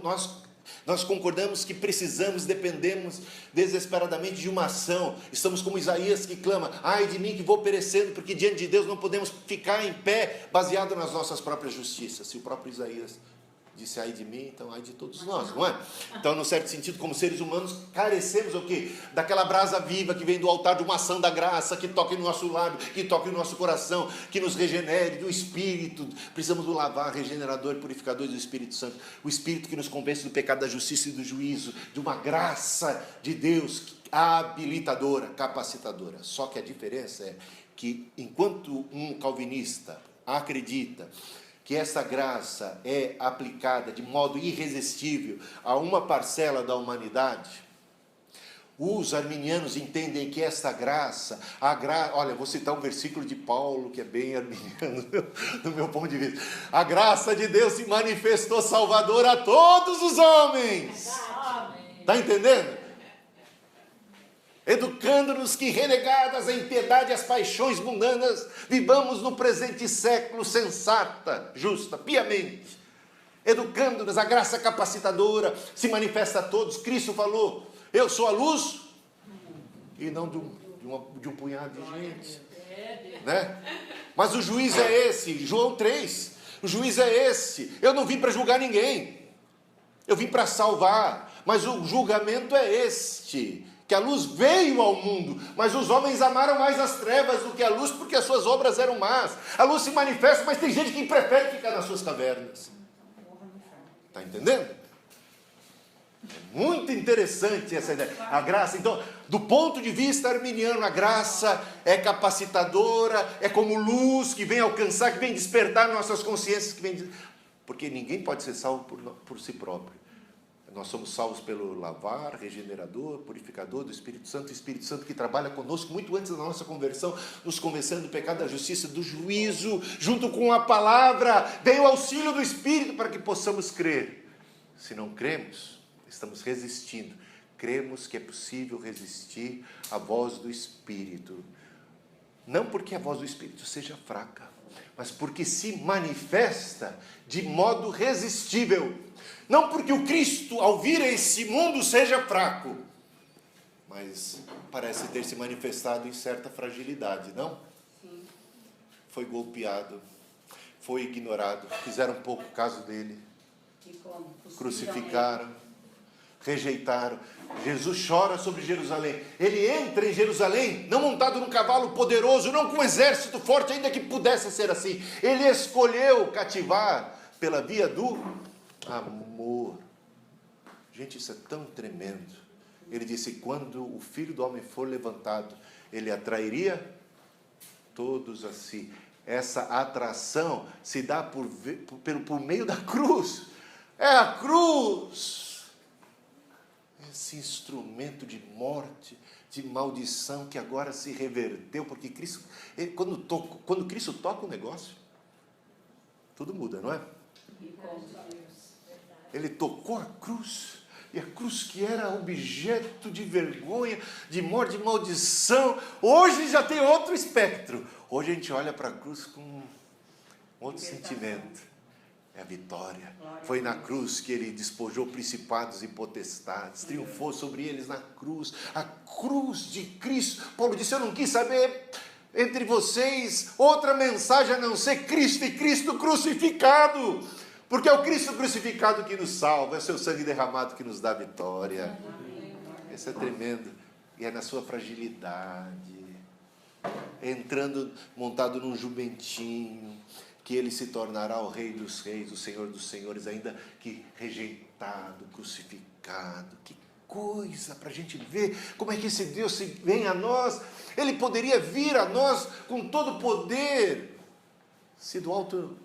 nós concordamos que precisamos, dependemos desesperadamente de uma ação. Estamos como Isaías que clama: ai de mim que vou perecendo, porque diante de Deus não podemos ficar em pé baseado nas nossas próprias justiças. Se o próprio Isaías disse ai de mim, então ai de todos nós, não é? Então, no certo sentido, como seres humanos, carecemos o quê? Daquela brasa viva que vem do altar de uma ação da graça, que toque no nosso lábio, que toque no nosso coração, que nos regenere, do Espírito. Precisamos do lavar, regenerador e purificador do Espírito Santo. O Espírito que nos convence do pecado, da justiça e do juízo, de uma graça de Deus habilitadora, capacitadora. Só que a diferença é que, enquanto um calvinista acredita que essa graça é aplicada de modo irresistível a uma parcela da humanidade, os arminianos entendem que esta graça, olha, vou citar um versículo de Paulo, que é bem arminiano, do meu ponto de vista: a graça de Deus se manifestou salvadora a todos os homens. Está entendendo? Educando-nos que, renegadas a impiedade e as paixões mundanas, vivamos no presente século sensata, justa, piamente. Educando-nos, a graça capacitadora se manifesta a todos. Cristo falou: eu sou a luz, e não de um punhado de gente, né? Mas o juiz é esse, João 3, o juiz é esse: eu não vim para julgar ninguém, eu vim para salvar, mas o julgamento é este, que a luz veio ao mundo, mas os homens amaram mais as trevas do que a luz, porque as suas obras eram más. A luz se manifesta, mas tem gente que prefere ficar nas suas cavernas. Está entendendo? É muito interessante essa ideia. A graça, então, do ponto de vista arminiano, a graça é capacitadora, é como luz que vem alcançar, que vem despertar nossas consciências, porque ninguém pode ser salvo por si próprio. Nós somos salvos pelo lavar, regenerador, purificador do Espírito Santo, o Espírito Santo que trabalha conosco muito antes da nossa conversão, nos convencendo do pecado, da justiça, do juízo, junto com a palavra, vem o auxílio do Espírito para que possamos crer. Se não cremos, estamos resistindo. Cremos que é possível resistir à voz do Espírito. Não porque a voz do Espírito seja fraca, mas porque se manifesta de modo resistível. Não porque o Cristo, ao vir a esse mundo, seja fraco, mas parece ter se manifestado em certa fragilidade, não? Sim. Foi golpeado, foi ignorado, fizeram pouco caso dele, crucificaram, rejeitaram. Jesus chora sobre Jerusalém. Ele entra em Jerusalém, não montado num cavalo poderoso, não com um exército forte, ainda que pudesse ser assim. Ele escolheu cativar pela via do amor. Gente, isso é tão tremendo. Ele disse: quando o Filho do Homem for levantado, ele atrairia todos a si. Essa atração se dá por meio da cruz. É a cruz, esse instrumento de morte, de maldição, que agora se reverteu, porque Cristo, quando Cristo toca o negócio, tudo muda, não é? Ele tocou a cruz, e a cruz que era objeto de vergonha, de morte, de maldição, hoje já tem outro espectro. Hoje a gente olha para a cruz com outro sentimento. É a vitória. Foi na cruz que ele despojou principados e potestades, triunfou sobre eles na cruz, a cruz de Cristo. Paulo disse: eu não quis saber entre vocês outra mensagem a não ser Cristo e Cristo crucificado. Porque é o Cristo crucificado que nos salva, é o seu sangue derramado que nos dá vitória. Isso é tremendo. E é na sua fragilidade, entrando, montado num jumentinho, que ele se tornará o Rei dos Reis, o Senhor dos Senhores, ainda que rejeitado, crucificado. Que coisa para a gente ver como é que esse Deus se vem a nós. Ele poderia vir a nós com todo o poder, se do alto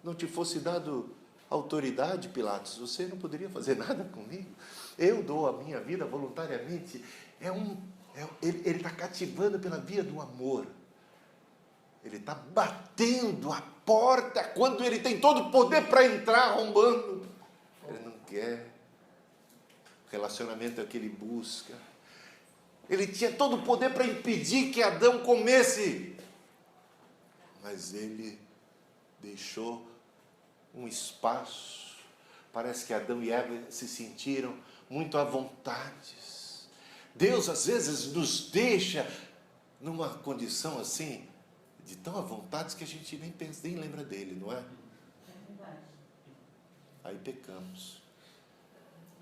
não te fosse dado autoridade, Pilatos, você não poderia fazer nada comigo. eu dou a minha vida voluntariamente, ele está cativando pela via do amor. Ele está batendo a porta quando ele tem todo o poder para entrar arrombando. Ele não quer. O relacionamento é o que ele busca. Ele tinha todo o poder para impedir que Adão comesse. Mas ele deixou um espaço. Parece que Adão e Eva se sentiram muito à vontade. Deus às vezes nos deixa numa condição assim, de tão à vontade, que a gente nem pensa, nem lembra dele, não é? Aí pecamos.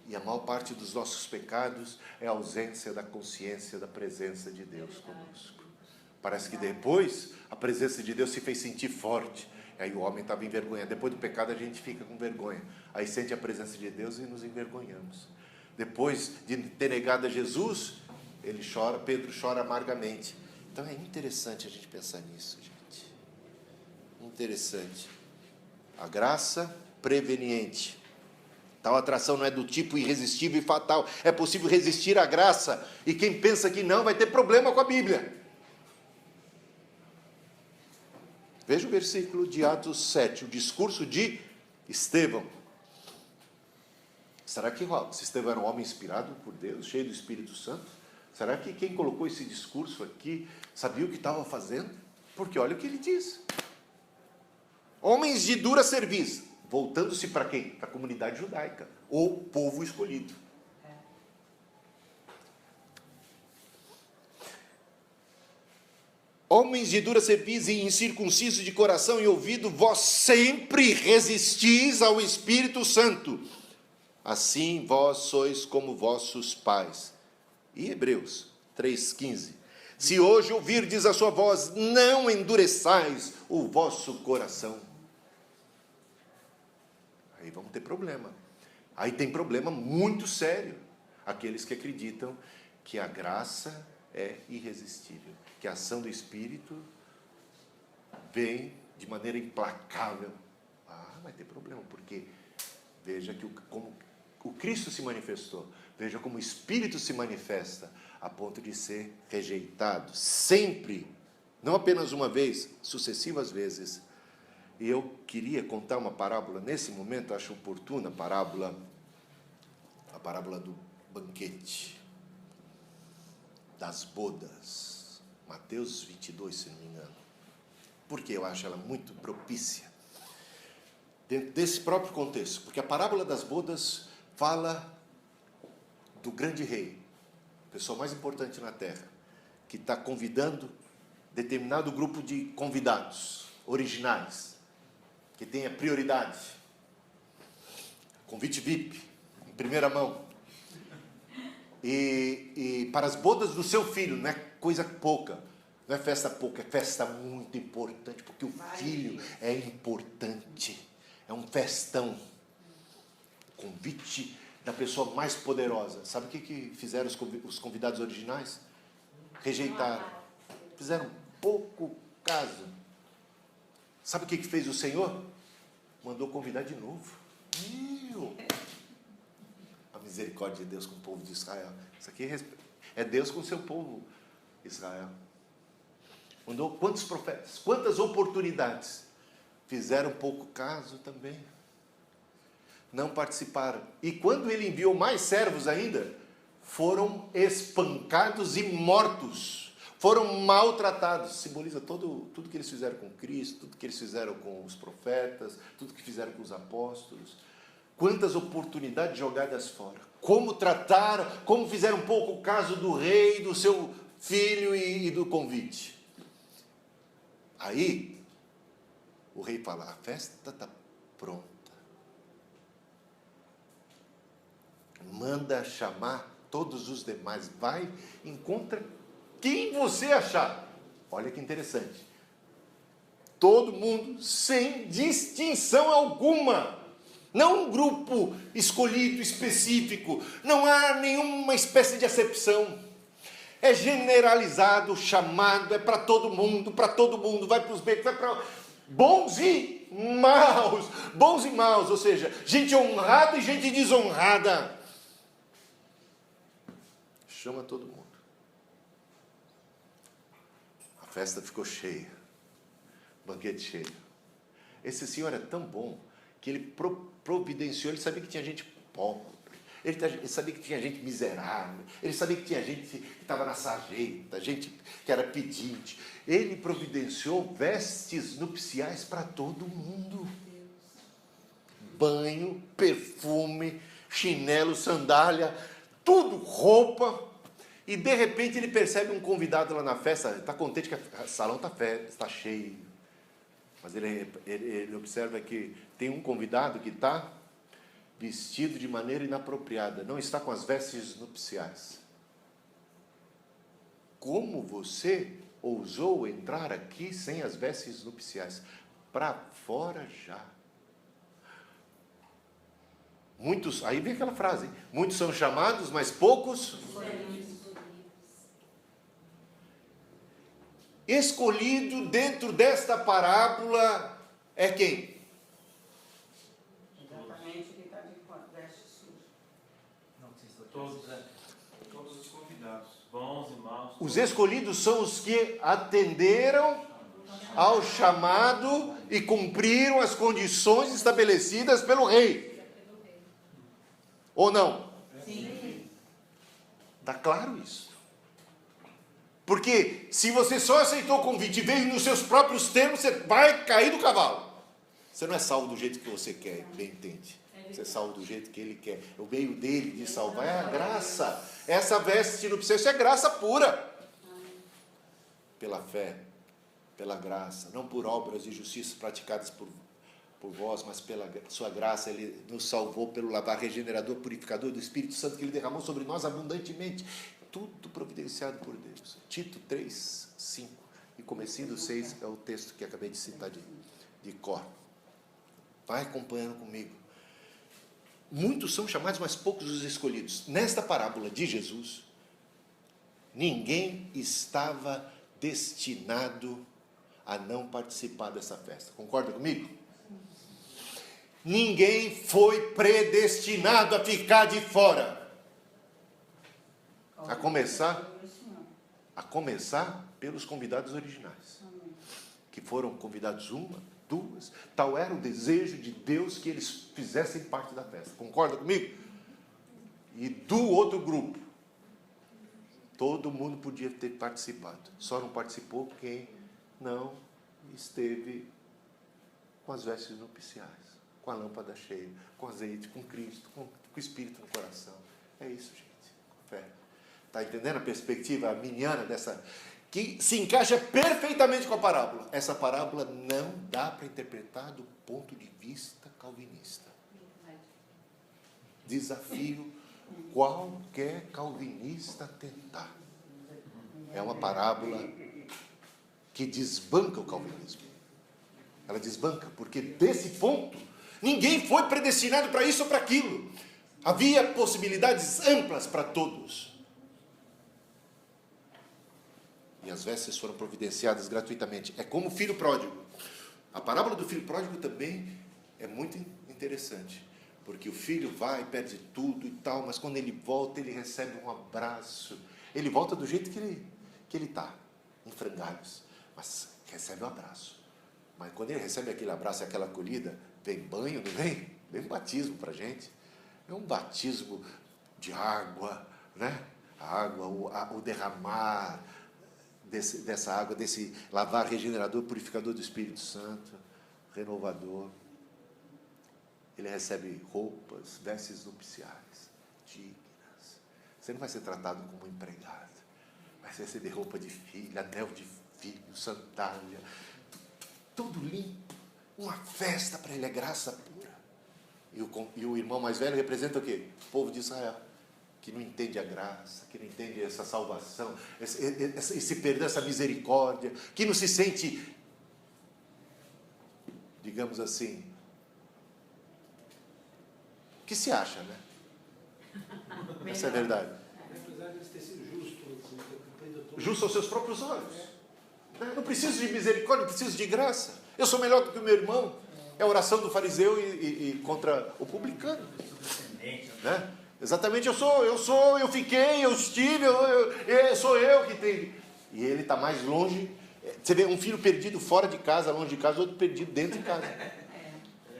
E a maior parte dos nossos pecados é a ausência da consciência da presença de Deus conosco. Parece que depois a presença de Deus se fez sentir forte. Aí o homem estava envergonhado. Depois do pecado a gente fica com vergonha. Aí sente a presença de Deus e nos envergonhamos. Depois de ter negado a Jesus, ele chora, Pedro chora amargamente. Então é interessante a gente pensar nisso, gente. Interessante. A graça preveniente. Tal atração não é do tipo irresistível e fatal. É possível resistir à graça. E quem pensa que não vai ter problema com a Bíblia. Veja o versículo de Atos 7, o discurso de Estevão. Será que Estevão era um homem inspirado por Deus, cheio do Espírito Santo? Será que quem colocou esse discurso aqui sabia o que estava fazendo? Porque olha o que ele diz. Homens de dura cerviz, voltando-se para quem? Para a comunidade judaica, o povo escolhido. Homens de dura cerviz e incircuncisos de coração e ouvido, vós sempre resistis ao Espírito Santo. Assim vós sois como vossos pais. E Hebreus 3,15. Se hoje ouvirdes a sua voz, não endureçais o vosso coração. Aí vamos ter problema. Aí tem problema muito sério. Aqueles que acreditam que a graça é irresistível, que a ação do Espírito vem de maneira implacável. Vai ter problema, porque veja que como o Cristo se manifestou, veja como o Espírito se manifesta a ponto de ser rejeitado, sempre, não apenas uma vez, sucessivas vezes. E eu queria contar uma parábola, nesse momento, acho oportuna a parábola do banquete, das bodas, Mateus 22, se não me engano, porque eu acho ela muito propícia, dentro desse próprio contexto, porque a parábola das bodas fala do grande rei, a pessoa mais importante na terra, que está convidando determinado grupo de convidados originais, que tenha prioridade, convite VIP, em primeira mão, e para as bodas do seu filho, não é coisa pouca, não é festa pouca, é festa muito importante, porque o filho é importante, é um festão, convite da pessoa mais poderosa. Sabe o que fizeram os convidados originais? Rejeitaram, fizeram pouco caso. Sabe o que fez o Senhor? Mandou convidar de novo. A misericórdia de Deus com o povo de Israel. Isso aqui é Deus com o seu povo, Israel. Mandou quantos profetas, quantas oportunidades. Fizeram pouco caso também. Não participaram. E quando ele enviou mais servos ainda, foram espancados e mortos. Foram maltratados. Simboliza tudo que eles fizeram com Cristo, tudo que eles fizeram com os profetas, tudo que fizeram com os apóstolos. Quantas oportunidades jogadas fora. Como trataram, como fizeram pouco caso do rei, do seu filho e do convite. Aí, o rei fala, a festa está pronta. Manda chamar todos os demais. Vai, encontra quem você achar. Olha que interessante. Todo mundo, sem distinção alguma. Não um grupo escolhido, específico. Não há nenhuma espécie de acepção. É generalizado o chamado, é para todo mundo. Vai para os becos, vai para bons e maus. Ou seja, gente honrada e gente desonrada. chama todo mundo. A festa ficou cheia, banquete cheio. Esse senhor é tão bom que ele providenciou, ele sabia que tinha gente pobre, ele sabia que tinha gente miserável, ele sabia que tinha gente que estava na sarjeta, gente que era pedinte. Ele providenciou vestes nupciais para todo mundo. Banho, perfume, chinelo, sandália, tudo, roupa. E de repente ele percebe um convidado lá na festa, está contente que o salão está cheio. Mas ele observa que tem um convidado que está vestido de maneira inapropriada, não está com as vestes nupciais. Como você ousou entrar aqui sem as vestes nupciais? Para fora já. Muitos, aí vem aquela frase, muitos são chamados, mas poucos escolhido dentro desta parábola é quem? Exatamente, quem está de veste sujo. Todos os convidados, bons e maus. Os escolhidos são os que atenderam ao chamado e cumpriram as condições estabelecidas pelo rei. Ou não? Sim. Está claro isso? Porque se você só aceitou o convite e veio nos seus próprios termos, você vai cair do cavalo. Você não é salvo do jeito que você quer, bem entende. Você é salvo do jeito que ele quer. O meio dele de salvar é a graça. Essa veste nupcial, isso é graça pura. Pela fé, pela graça, não por obras de justiça praticadas por vós, mas pela sua graça. Ele nos salvou pelo lavar regenerador, purificador do Espírito Santo que ele derramou sobre nós abundantemente. Tudo providenciado por Deus. Tito 3, 5 e comecinho do 6 é o texto que acabei de citar de cor. Vai acompanhando comigo. Muitos são chamados, mas poucos os escolhidos. Nesta parábola de Jesus, ninguém estava destinado a não participar dessa festa. Concorda comigo? Ninguém foi predestinado a ficar de fora. A começar pelos convidados originais, que foram convidados uma, duas, tal era o desejo de Deus que eles fizessem parte da festa. Concorda comigo? E do outro grupo, todo mundo podia ter participado, só não participou quem não esteve com as vestes nupciais, com a lâmpada cheia, com azeite, com Cristo, com o Espírito no coração. É isso, gente, com fé. Está entendendo a perspectiva arminiana dessa, que se encaixa perfeitamente com a parábola? Essa parábola não dá para interpretar do ponto de vista calvinista. Desafio qualquer calvinista tentar. É uma parábola que desbanca o calvinismo. Ela desbanca, porque desse ponto, ninguém foi predestinado para isso ou para aquilo. Havia possibilidades amplas para todos. E as vestes foram providenciadas gratuitamente. É como o filho pródigo. A parábola do filho pródigo também é muito interessante. Porque o filho vai, perde tudo e tal, mas quando ele volta, ele recebe um abraço. Ele volta do jeito que ele está, em frangalhos. Mas recebe um abraço. Mas quando ele recebe aquele abraço e aquela acolhida, vem banho, não vem? Vem um batismo para a gente. É um batismo de água, né? A água, o derramar dessa água, desse lavar regenerador, purificador do Espírito Santo, renovador. Ele recebe roupas, vestes nupciais, dignas. Você não vai ser tratado como empregado. Vai receber roupa de filho, anel de filho, sandália, tudo limpo. Uma festa para ele, é graça pura. E o irmão mais velho representa o quê? O povo de Israel, que não entende a graça, que não entende essa salvação, esse perdão, essa misericórdia, que não se sente, digamos assim, que se acha, né? Essa é a verdade. Apesar de eles terem sido justos, Justo aos seus próprios olhos. Não preciso de misericórdia, não preciso de graça. Eu sou melhor do que o meu irmão. É a oração do fariseu e contra o publicano. Né? Exatamente, eu fiquei, eu estive, sou eu que tenho. E ele está mais longe. Você vê um filho perdido fora de casa, longe de casa, outro perdido dentro de casa.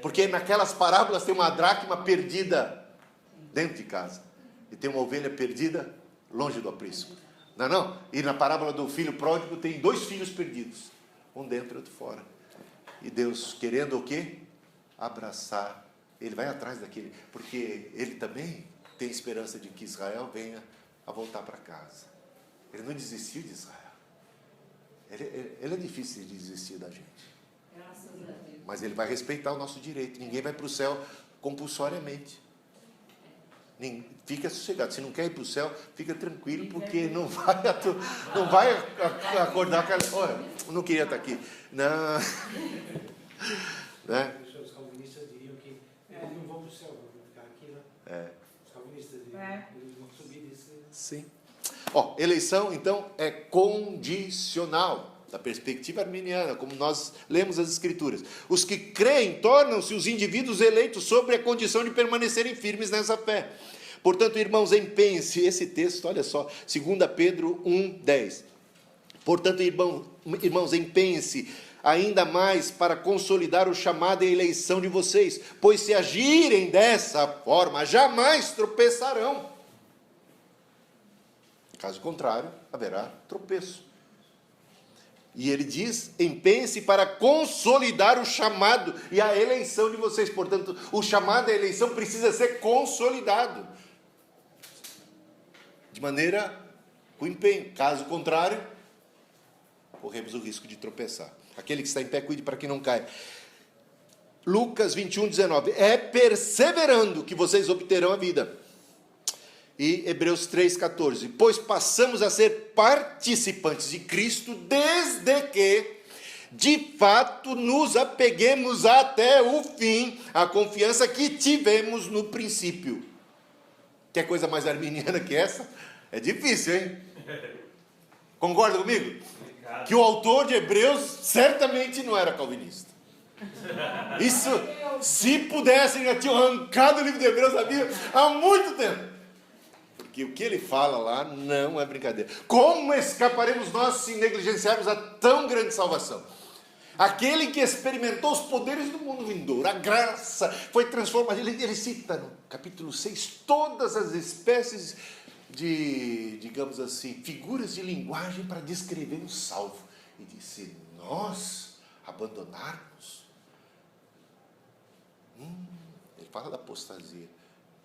Porque naquelas parábolas tem uma dracma perdida dentro de casa. E tem uma ovelha perdida longe do aprisco. Não é não? E na parábola do filho pródigo tem 2 filhos perdidos. Um dentro e outro fora. E Deus querendo o quê? Abraçar. Ele vai atrás daquele. Porque ele também tem esperança de que Israel venha a voltar para casa. Ele não desistiu de Israel. Ele é difícil de desistir da gente. Graças a Deus. Mas ele vai respeitar o nosso direito. Ninguém vai para o céu compulsoriamente. Fica sossegado. Se não quer ir para o céu, fica tranquilo, porque não vai acordar. Olha, não queria estar aqui. Não. Né? Os calvinistas diriam que eles não vão para o céu, vão ficar aqui, né? Os calvinistas diriam eles vão subir desse. Sim. Eleição, então, é condicional, da perspectiva arminiana, como nós lemos as Escrituras. Os que creem tornam-se os indivíduos eleitos sobre a condição de permanecerem firmes nessa fé. Portanto, irmãos, empenhem-se, esse texto, olha só, 2 Pedro 1:10. Portanto, irmãos, empenhem-se ainda mais para consolidar o chamado e a eleição de vocês, pois se agirem dessa forma, jamais tropeçarão. Caso contrário, haverá tropeço. E ele diz, empenhe-se para consolidar o chamado e a eleição de vocês. Portanto, o chamado e a eleição precisa ser consolidado. De maneira com empenho. Caso contrário, corremos o risco de tropeçar. Aquele que está em pé, cuide para que não caia. Lucas 21:19. É perseverando que vocês obterão a vida. E Hebreus 3:14, pois passamos a ser participantes de Cristo desde que, de fato, nos apeguemos até o fim, a confiança que tivemos no princípio. Quer coisa mais arminiana que essa? É difícil, hein? Concorda comigo? Que o autor de Hebreus certamente não era calvinista. Isso, se pudessem, já tinham arrancado o livro de Hebreus, sabia? Há muito tempo. Que o que ele fala lá não é brincadeira. Como escaparemos nós se negligenciarmos a tão grande salvação? Aquele que experimentou os poderes do mundo vindouro, a graça, foi transformada. Ele cita no capítulo 6 todas as espécies de, digamos assim, figuras de linguagem para descrever o salvo. E disse, nós abandonarmos. Ele fala da apostasia.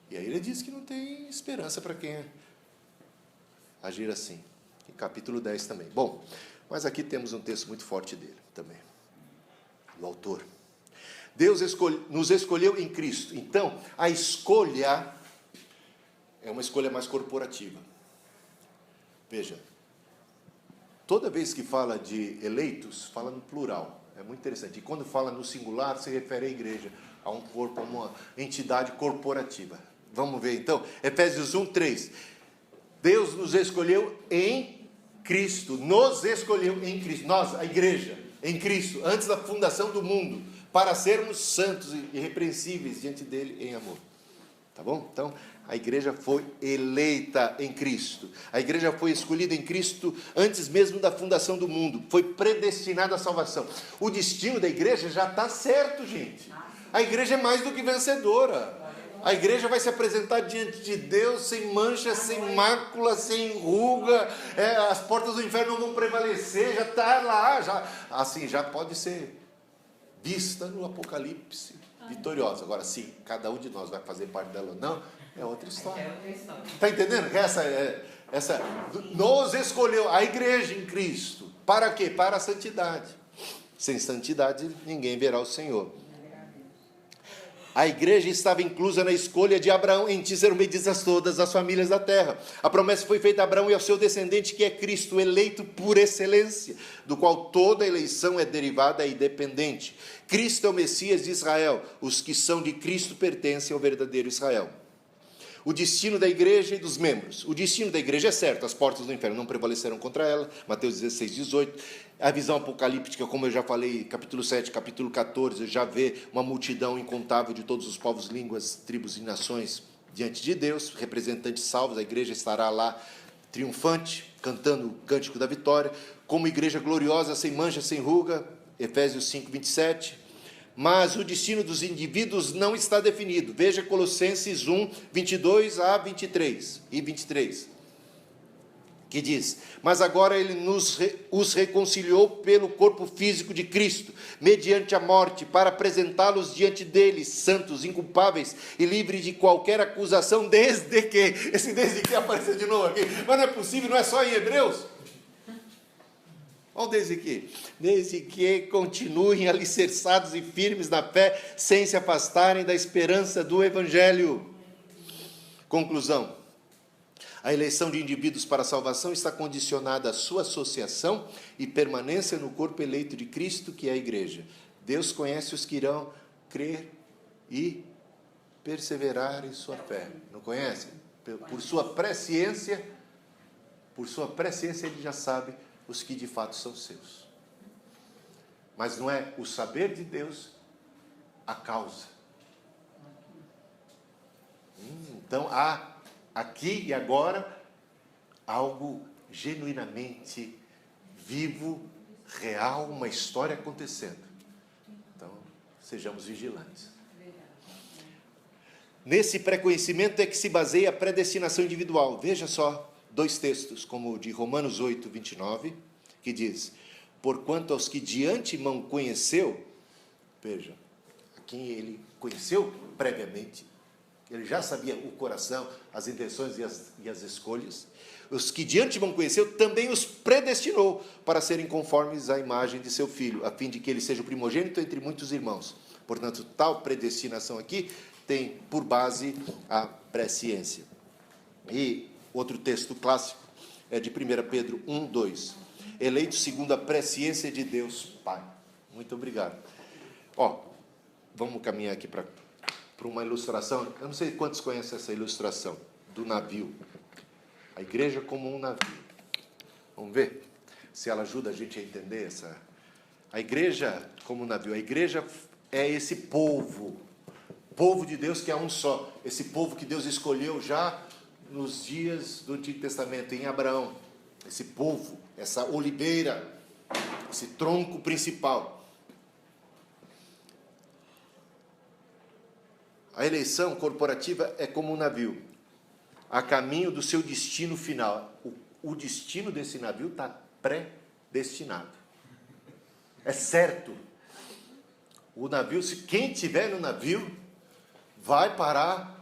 E aí ele diz que não tem esperança para quem agir assim. Em capítulo 10 também. Bom, mas aqui temos um texto muito forte dele também. Do autor. Deus nos escolheu em Cristo. Então, a escolha é uma escolha mais corporativa. Veja, toda vez que fala de eleitos, fala no plural. É muito interessante. E quando fala no singular, se refere à igreja, a um corpo, a uma entidade corporativa. Vamos ver então, Efésios 1:3. Deus nos escolheu em Cristo, nos escolheu em Cristo, nós, a igreja, em Cristo, antes da fundação do mundo, para sermos santos e irrepreensíveis diante dele em amor. Tá bom? Então, a igreja foi eleita em Cristo. A igreja foi escolhida em Cristo antes mesmo da fundação do mundo. Foi predestinada à salvação. O destino da igreja já está certo, gente. A igreja é mais do que vencedora. A igreja vai se apresentar diante de Deus sem mancha, sem mácula, sem ruga. As portas do inferno não vão prevalecer. Já está lá. Já pode ser vista no Apocalipse vitoriosa. Agora, se cada um de nós vai fazer parte dela ou não, é outra história. Está entendendo? Essa nos escolheu a igreja em Cristo. Para quê? Para a santidade. Sem santidade, ninguém verá o Senhor. A igreja estava inclusa na escolha de Abraão, em ti serão benditas todas as famílias da terra. A promessa foi feita a Abraão e ao seu descendente, que é Cristo, eleito por excelência, do qual toda eleição é derivada e dependente. Cristo é o Messias de Israel. Os que são de Cristo pertencem ao verdadeiro Israel. O destino da igreja e dos membros. O destino da igreja é certo, as portas do inferno não prevalecerão contra ela, Mateus 16:18. A visão apocalíptica, como eu já falei, capítulo 7, capítulo 14, já vê uma multidão incontável de todos os povos, línguas, tribos e nações diante de Deus, representantes salvos, a igreja estará lá triunfante, cantando o cântico da vitória, como igreja gloriosa, sem mancha, sem ruga, Efésios 5, 27. Mas o destino dos indivíduos não está definido. Veja Colossenses 1, 22 a 23 e 23, que diz: mas agora ele os reconciliou pelo corpo físico de Cristo, mediante a morte, para apresentá-los diante dele, santos, inculpáveis e livres de qualquer acusação, desde que, esse desde que apareceu de novo aqui, mas não é possível, não é só em Hebreus? Olha o desde que continuem alicerçados e firmes na fé, sem se afastarem da esperança do Evangelho. Conclusão: a eleição de indivíduos para a salvação está condicionada à sua associação e permanência no corpo eleito de Cristo, que é a igreja. Deus conhece os que irão crer e perseverar em sua fé. Não conhece? Por sua presciência, ele já sabe os que de fato são seus. Mas não é o saber de Deus a causa. Então há aqui e agora algo genuinamente vivo, real, uma história acontecendo. Então, sejamos vigilantes. Nesse pré-conhecimento é que se baseia a predestinação individual. Veja só 2 textos, como o de Romanos 8, 29, que diz: porquanto aos que de antemão conheceu, veja, a quem ele conheceu previamente, ele já sabia o coração, as intenções e as escolhas, os que de antemão conheceu, também os predestinou para serem conformes à imagem de seu Filho, a fim de que ele seja o primogênito entre muitos irmãos. Portanto, tal predestinação aqui tem por base a presciência. E outro texto clássico é de 1 Pedro 1, 2. Eleito segundo a presciência de Deus Pai. Muito obrigado. Vamos caminhar aqui para uma ilustração. Eu não sei quantos conhecem essa ilustração do navio. A igreja como um navio. Vamos ver se ela ajuda a gente a entender essa. A igreja como um navio. A igreja é esse povo de Deus que é um só. Esse povo que Deus escolheu já nos dias do Antigo Testamento, em Abraão. Esse povo, essa oliveira, esse tronco principal. A eleição corporativa é como um navio, a caminho do seu destino final. O destino desse navio está predestinado. É certo. O navio, se quem estiver no navio, vai parar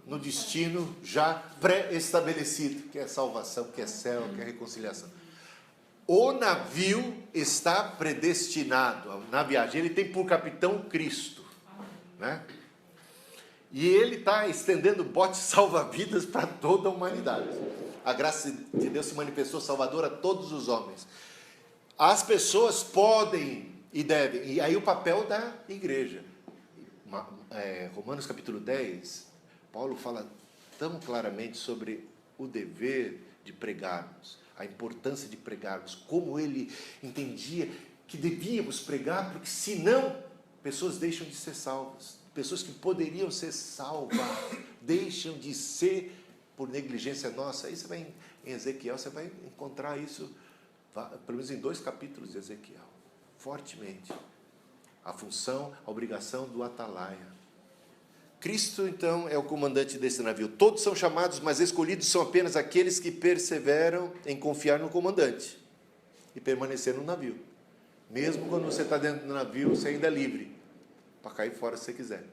no destino já pré-estabelecido, que é salvação, que é céu, que é reconciliação. O navio está predestinado na viagem. Ele tem por capitão Cristo, né? E ele está estendendo botes salva-vidas para toda a humanidade. A graça de Deus se manifestou salvadora a todos os homens. As pessoas podem e devem. E aí o papel da igreja. Romanos capítulo 10, Paulo fala tão claramente sobre o dever de pregarmos, a importância de pregarmos, como ele entendia que devíamos pregar, porque senão pessoas deixam de ser salvas. Pessoas que poderiam ser salvas deixam de ser por negligência nossa. Aí você vai em Ezequiel, você vai encontrar isso, pelo menos em 2 capítulos de Ezequiel, fortemente. A função, a obrigação do atalaia. Cristo, então, é o comandante desse navio. Todos são chamados, mas escolhidos são apenas aqueles que perseveram em confiar no comandante e permanecer no navio. Mesmo quando você está dentro do navio, você ainda é livre para cair fora se você quiser.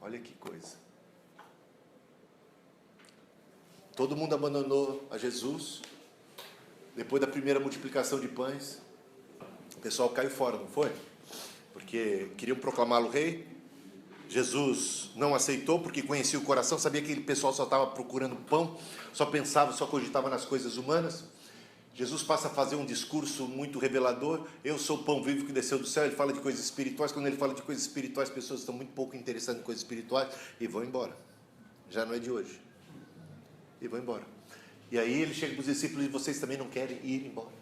Olha que coisa. Todo mundo abandonou a Jesus depois da primeira multiplicação de pães. O pessoal caiu fora, não foi? Porque queriam proclamá-lo rei. Jesus não aceitou porque conhecia o coração, sabia que aquele pessoal só estava procurando pão, só pensava, só cogitava nas coisas humanas. Jesus passa a fazer um discurso muito revelador. Eu sou o pão vivo que desceu do céu. Ele fala de coisas espirituais. Quando ele fala de coisas espirituais, as pessoas estão muito pouco interessadas em coisas espirituais e vão embora. Já não é de hoje. E vão embora. E aí ele chega para os discípulos e vocês também não querem ir embora.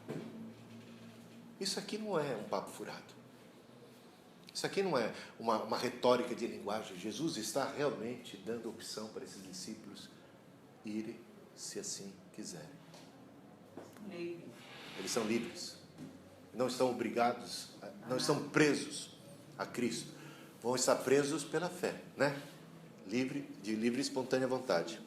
Isso aqui não é um papo furado. Isso aqui não é uma retórica de linguagem. Jesus está realmente dando opção para esses discípulos irem, se assim quiserem. Eles são livres. Não estão obrigados, não estão presos a Cristo. Vão estar presos pela fé, né? De livre e espontânea vontade.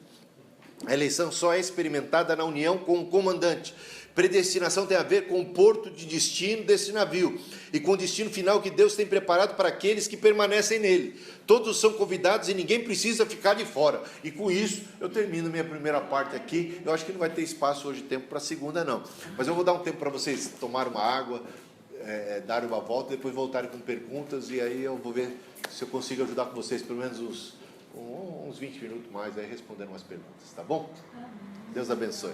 A eleição só é experimentada na união com o comandante. Predestinação tem a ver com o porto de destino desse navio e com o destino final que Deus tem preparado para aqueles que permanecem nele. Todos são convidados e ninguém precisa ficar de fora. E com isso eu termino minha primeira parte aqui. Eu acho que não vai ter espaço hoje, tempo para a segunda não. Mas eu vou dar um tempo para vocês tomar uma água, darem uma volta, depois voltarem com perguntas, e aí eu vou ver se eu consigo ajudar com vocês pelo menos uns 20 minutos mais aí respondendo umas perguntas, tá bom? Deus abençoe.